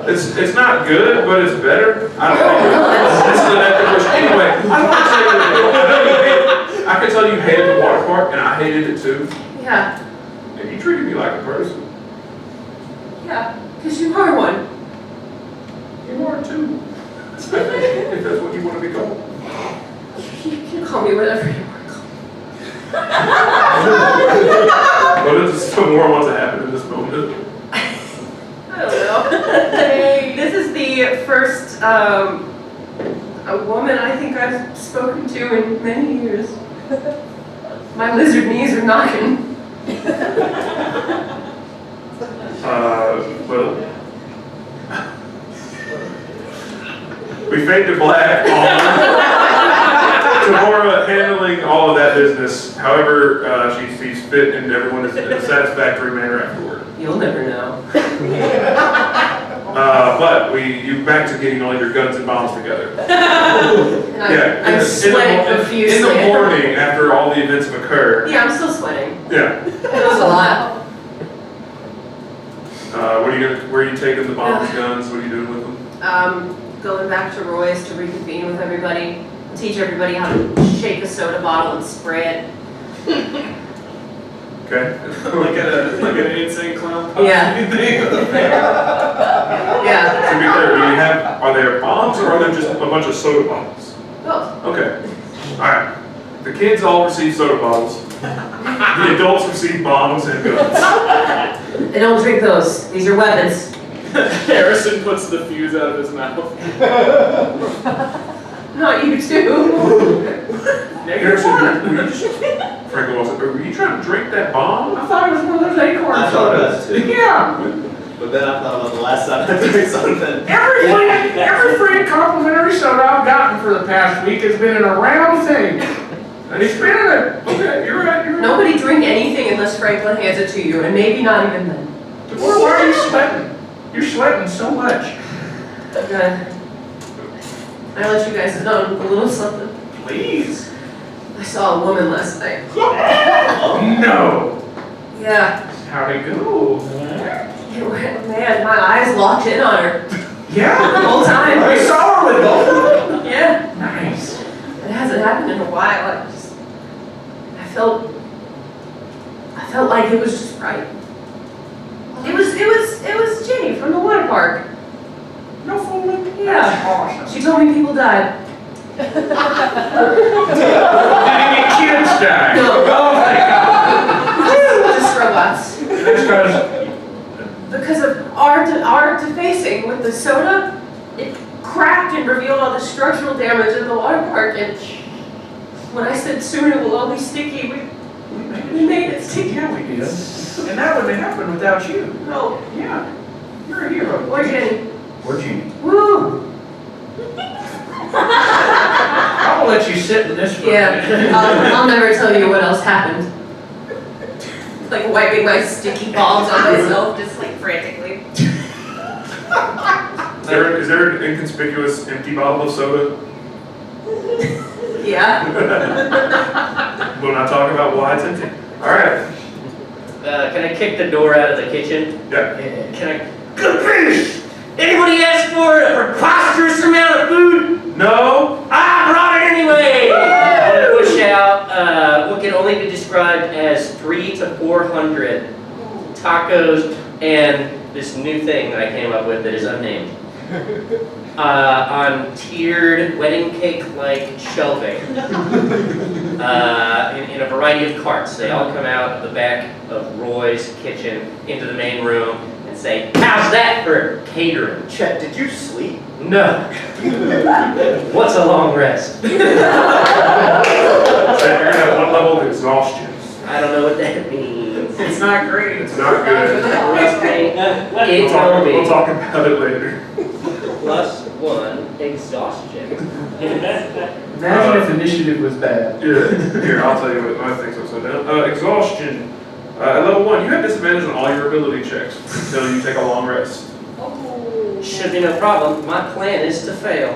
It's not good, but it's better. I don't know. This is an ethical question. Anyway, I want to tell you, I can tell you hated the water park, and I hated it too. Yeah, And you treated me like a person. yeah, because you are one. You are too. If that's what you want to be called. You can call me whatever you want to call me. What does Tavora want to happen in this moment? I don't know. This is the first a woman I think I've spoken to in many years. My lizard knees are knocking. Well, we fade to black. Tavora handling all of that business, however she sees fit, and everyone is in a satisfactory manner afterward. You'll never know. But you back to getting all your guns and bombs together. And I'm sweating profusely. In the morning, after all the events have occurred. Yeah, I'm still sweating. Yeah. It was a lot. Where are you taking the bombs, guns? What are you doing with them? Going back to Roy's to reconvene with everybody, teach everybody how to shake a soda bottle and spray it. Okay. Like an insane clown pop Yeah. thing. Yeah, To be clear, are there bombs or are there just a bunch of soda bottles? both. Okay. Alright. The kids all receive soda bottles. The adults receive bombs and guns. And don't drink those. These are weapons. Harreson puts the fuse out of his mouth. Not you too. Harrison, Franklin Wilson, were you trying to drink that bomb? I thought it was one of those acorn I thought it was too. Yeah. But then I thought about the last time I drank something. Every free complimentary soda I've gotten for the past week has been in a round thing. And he's been in it. Okay, you're right. Nobody drink anything unless Franklin hands it to you, and maybe not even then. Why are you sweating? You're sweating so much. Okay. I let you guys know a little something. Please. I saw a woman last night. No. Yeah. How'd it go? Man, my eyes locked in on her Yeah. the whole time. I saw her with both of them. Yeah. Nice. It hasn't happened in a while. I felt like it was just right. It was Jenny from the water park. No fooling. Yeah. That's awesome. She told me people died. Did any kids die? No. Oh my God. Just robots. That's Because of our defacing with the soda, it cracked and revealed all the structural damage in the water park. And when I said soon it will all be sticky, we made it sticky. Yeah, we did. And that wouldn't have happened without you. No. Yeah. You're a hero. Or Jenny. Or Jeannie. Woo! I'll let you sit in this for a minute. Yeah. I'll never tell you what else happened. Like wiping my sticky balls on myself, just like frantically. Is there an inconspicuous empty bottle of soda? Yeah. We'll not talk about why it's empty. Alright. Can I kick the door out of the kitchen? Yeah. Can I? Caprice! Anybody ask for a preposterous amount of food? No? I brought it anyway! I'm gonna push out what can only be described as 300 to 400 tacos and this new thing that I came up with that is unnamed. On tiered wedding cake-like shelving in a variety of carts. They all come out of the back of Roy's kitchen into the main room and say, "How's that for catering?" Chet, did you sleep? No. What's a long rest? So you're at one level of exhaustion. I don't know what that means. It's not great. It's not good. We'll We'll talk about it later. +1 exhaustion. Imagine if initiative was bad. Yeah. Here, I'll tell you what my thing's upside down. Exhaustion. At level 1, you have disadvantage on all your ability checks until you take a long rest. Should should be no problem. My plan is to fail.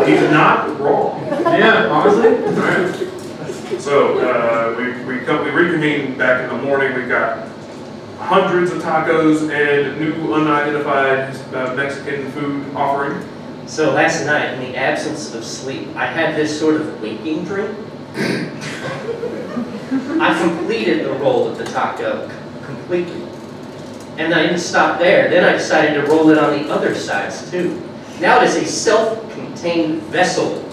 He's not wrong. Yeah, honestly. Alright. So, we reconvene back in the morning. We've got hundreds of tacos and new unidentified Mexican food offering. So last night, in the absence of sleep, I had this sort of waking dream. I completed the roll of the taco completely. And I didn't stop there. Then I decided to roll it on the other sides too. Now it is a self-contained vessel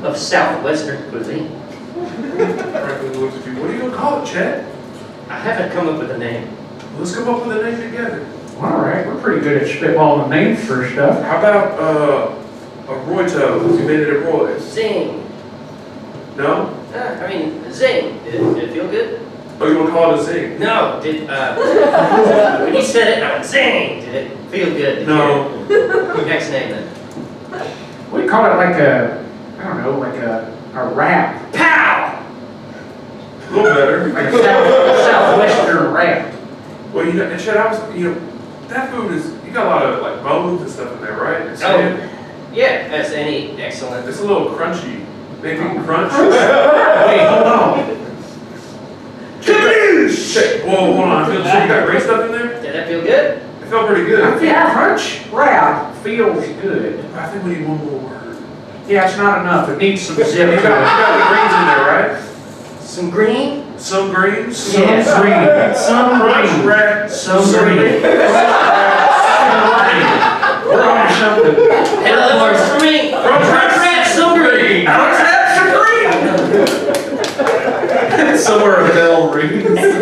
of Southwestern cuisine. Franklin looks at you. What are you gonna call it, Chet? I haven't come up with a name. Let's come up with a name together. All right, we're pretty good at spitballing names for stuff. How about a Royto? You made it a Roy's. Zing. No? Zing. Did it feel good? Oh, you wanna call it a zing? No. When you said it, I went zing. Did it feel good? Did No. you- Next name then. We call it like a, I don't know, like a rap. Pow! A little better. Like a Southwestern rap. Well, you know, and Chet, that food is, you got a lot of like bones and stuff in there, right? It's, Yeah, as any excellent. it's a little crunchy. Maybe crunch. Wait, hold on. Chet, whoa, hold on. I feel sure you got great stuff in there. Did that feel good? It felt pretty I good. think crunch rap feels good. I think we need one more word. Yeah, it's not enough. It needs some You zip got to the greens in there, right? Some green? Some greens. it. Some green. Some Crunch green. wrap. Some green. We're on to something. And that works for me. Crunch wrap, some green. Alex, that's some green. Somewhere a bell rings. In fact,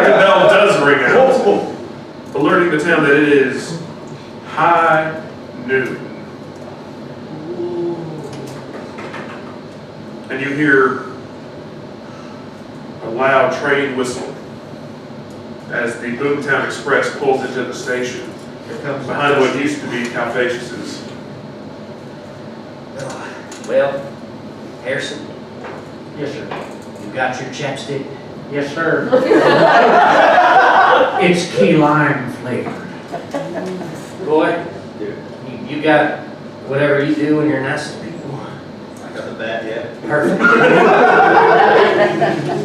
the bell does ring out, alerting the town that it is high noon. And you hear a loud train whistle as the Boomtown Express pulls into the station behind what used to be Calfacious's. Well, Harrison, Yes, sir. you got your chapstick? Yes, sir. It's key lime flavored. Boy, you got whatever you do when you're nice to people. I got the bat yet. Perfect.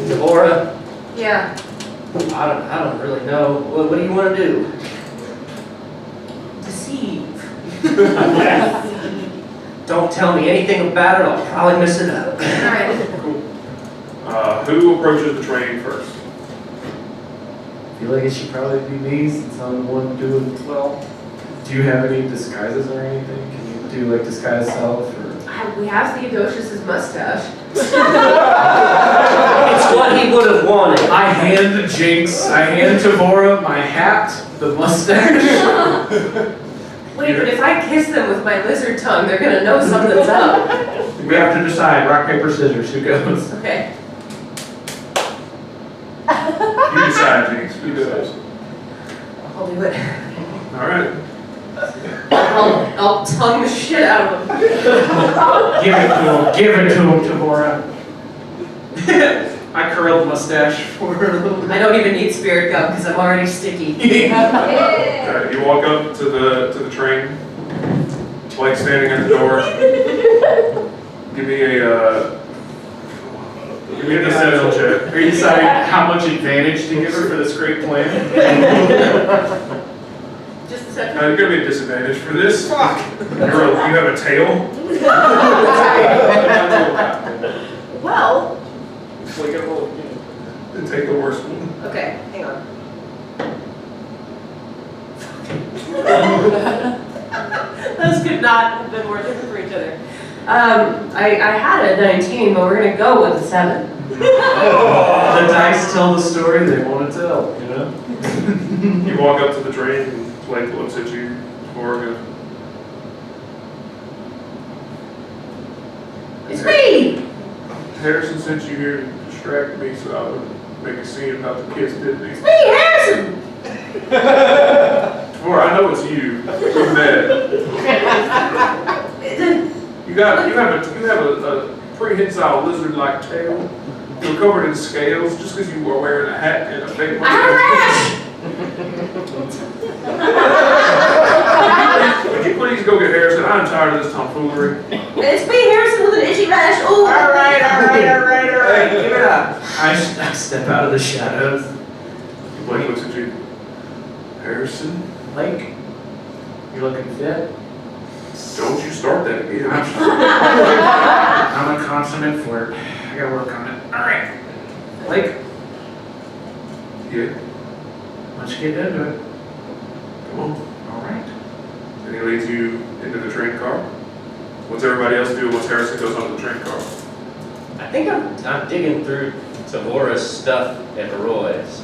Tavora, Yeah. I don't really know. What do you want to do? Deceive. Don't tell me anything about it, I'll probably mess it up. Alright. Who approaches the train first? I feel like it should probably be me since I'm the one doing well. Do you have any disguises or anything? Can you do like disguise self or? We have Theodosius's mustache. It's what he would have wanted. I hand Jinx, I hand Tavora my hat, the mustache. Wait, but if I kiss them with my lizard tongue, they're gonna know something's up. We have to decide, rock, paper, scissors, who goes? Okay. You decide, Jinx. Who goes? I'll do it. All right. I'll tongue the shit out of them. Give it to him, Tavora. I curled the mustache for her a little bit. I don't even need spirit gum because I'm already sticky. Alright, you walk up to the train. Blake standing at the door. Give me a deception check. Are you deciding how much advantage to give her for this great plan? Just a second. You're gonna be a disadvantage for this. You have a tail. Well, And take the worst one. okay, hang on. Those could not have been more different for each other. I had a 19, but we're gonna go with a 7. The dice tell the story they want to tell, you know? You walk up to the train and Blake looks at you for It's me! Harrison sent you here to distract me so I would make a scene about the kiss Disney. It's me, Harrison! Or I know it's you. You're mad. You have a prehensile lizard-like tail. You're covered in scales just because you were wearing a hat and a fake I have a rash! Would you please go get Harrison? I'm tired of this tomfoolery. It's me, Harrison, with an itchy rash. Ooh. All right. Give it up. I step out of the shadows. Blake looks at you. Harrison, Blake, you looking fit? don't you start that again. I'm a consummate flirt. I gotta work on it. All right. Blake, Yeah, let's get into it. come on. All right. And he leads you into the train car. What's everybody else do once Harrison goes onto the train car? I think I'm digging through Tavora's stuff at the Roy's.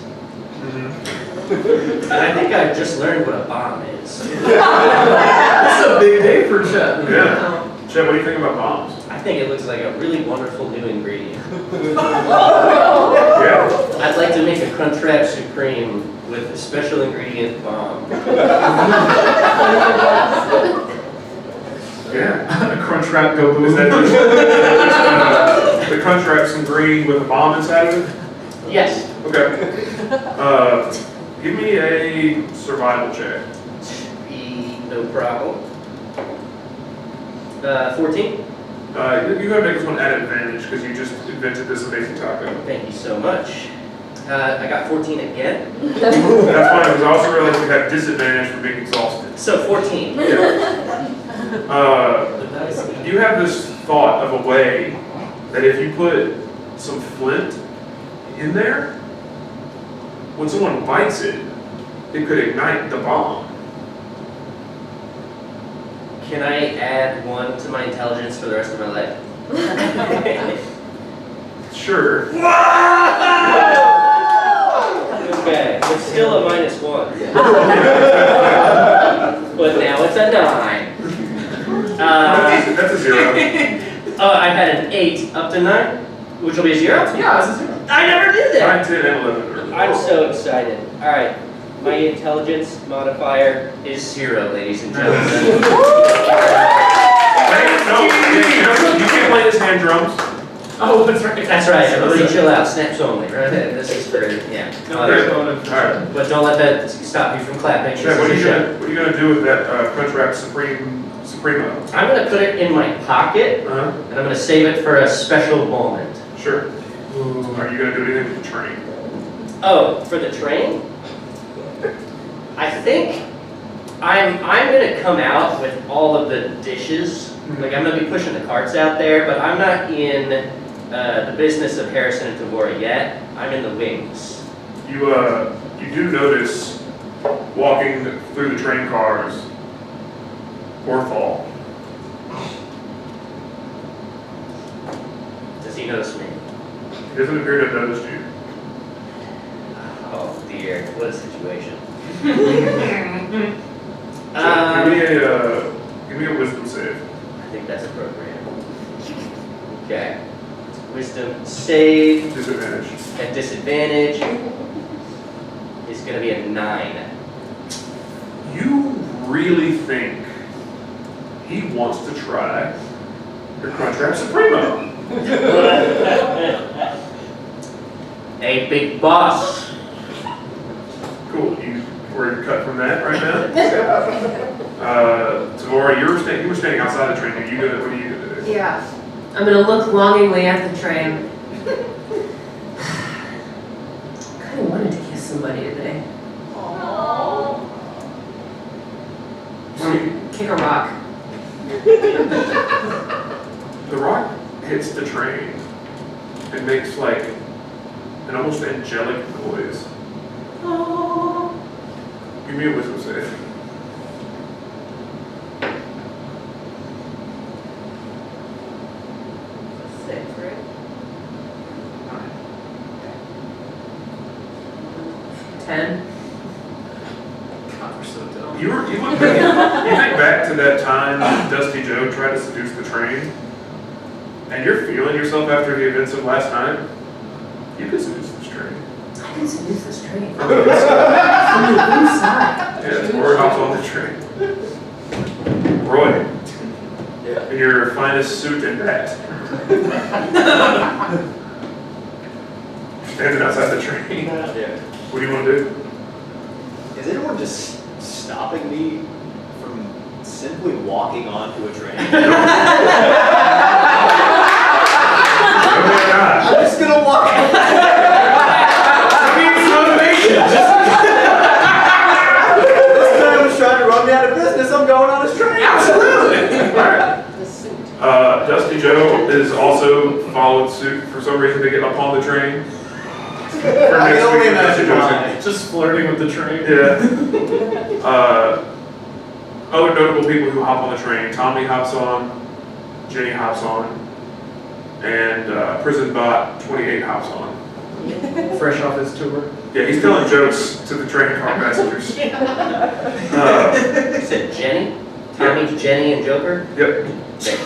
And I think I just learned what a bomb is. That's a big day for Chet. Yeah. Chet, what do you think about bombs? I think it looks like a really wonderful new ingredient. Yeah. I'd like to make a Crunchwrap Supreme with a special ingredient bomb. Yeah. A crunch wrap go Is boom. that just the crunch wrap some green with a bomb inside of it? Yes. Okay. Give me a survival check. No problem. 14. You gotta make this one at advantage because you just invented this amazing taco. Thank you so much. I got 14 again. That's fine, because I also realized you have disadvantage for being exhausted. So 14. You have this thought of a way that if you put some flint in there, when someone bites it, it could ignite the bomb. Can I add 1 to my intelligence for the rest of my life? Sure. Okay, it's still a -1. But now it's a 9. That's a 0. I had an 8 up to 9, which will be a 0? Yeah, this is it. I never did 9, that! 10, and 11. I'm so excited. Alright, my intelligence modifier is 0, ladies and gentlemen. No, you can't play this hand drums. Oh, that's right. That's right, everybody chill out, snaps only, right? This is for, yeah. Okay. Alright. But don't let that stop you from clapping. Chet, what are you gonna do with that Crunch Wrap Supremo? I'm gonna put it in my pocket, Uh-huh. and I'm gonna save it for a special moment. Sure. Are you gonna do anything with the train? Oh, for the train? I think I'm gonna come out with all of the dishes. Like I'm gonna be pushing the carts out there, but I'm not in the business of Harrison and Tavora yet. I'm in the wings. You do notice walking through the train cars Orthal. Does he notice me? He doesn't appear to have noticed you. Oh dear, what a situation. So give me a wisdom save. I think that's appropriate. Okay. Wisdom save Disadvantage. at disadvantage is gonna be a 9. You really think he wants to try your Crunchwrap Supremo? Hey, big boss. Cool. We're cut from that right now. Tavora, you were standing outside the train. What are you gonna do? Yeah. I'm gonna look longingly at the train. Kinda wanted to kiss somebody today. Kick a rock. The rock hits the train and makes like an almost angelic noise. Give me a wisdom save. Six, right? 10. God, we're so dumb. You think back to that time Dusty Joe tried to seduce the train, and you're feeling yourself after the events of last night. You could seduce this train. I can seduce this train. From the inside. From the inside. Yeah, Roy hops on the train. Roy, in your finest suit and hat. Standing outside the train. Yeah. What do you want to do? just stopping me from simply walking onto a train? Oh my God. I'm just gonna walk. Motivation. This man was trying to run me out of business. I'm going on his train. Absolutely. Dusty Joe is also followed suit for some reason to get up on the train. For I can next only week, Dusty imagine Joe's why. Just flirting with the train. Yeah. Other notable people who hop on the train: Tommy hops on, Jenny hops on, and Prison Bot 28 hops on. Fresh off his tour. Yeah, he's telling jokes to the train car passengers. You said Jenny? Tommy, Jenny, and Joker? Yep. Okay.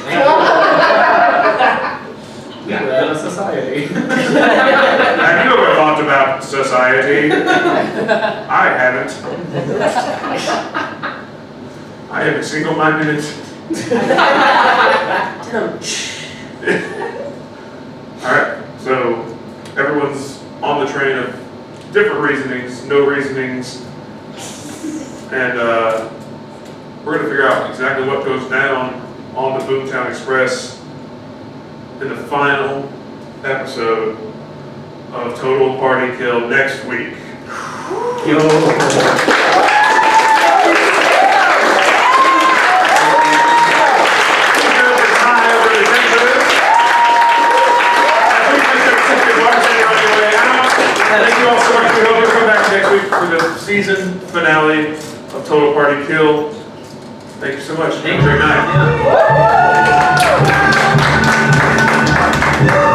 We live in a society. Have you ever thought about society? I haven't. I am a single-minded. Alright, so everyone's on the train of different reasonings, no reasonings, and we're going to figure out exactly what goes down on the Boomtown Express in the final episode of Total Party Kill next week. Yo. Thank you all so much. We hope you'll come back next week for the season finale of Total Party Kill. Thank you so much. Have a great night. Yeah.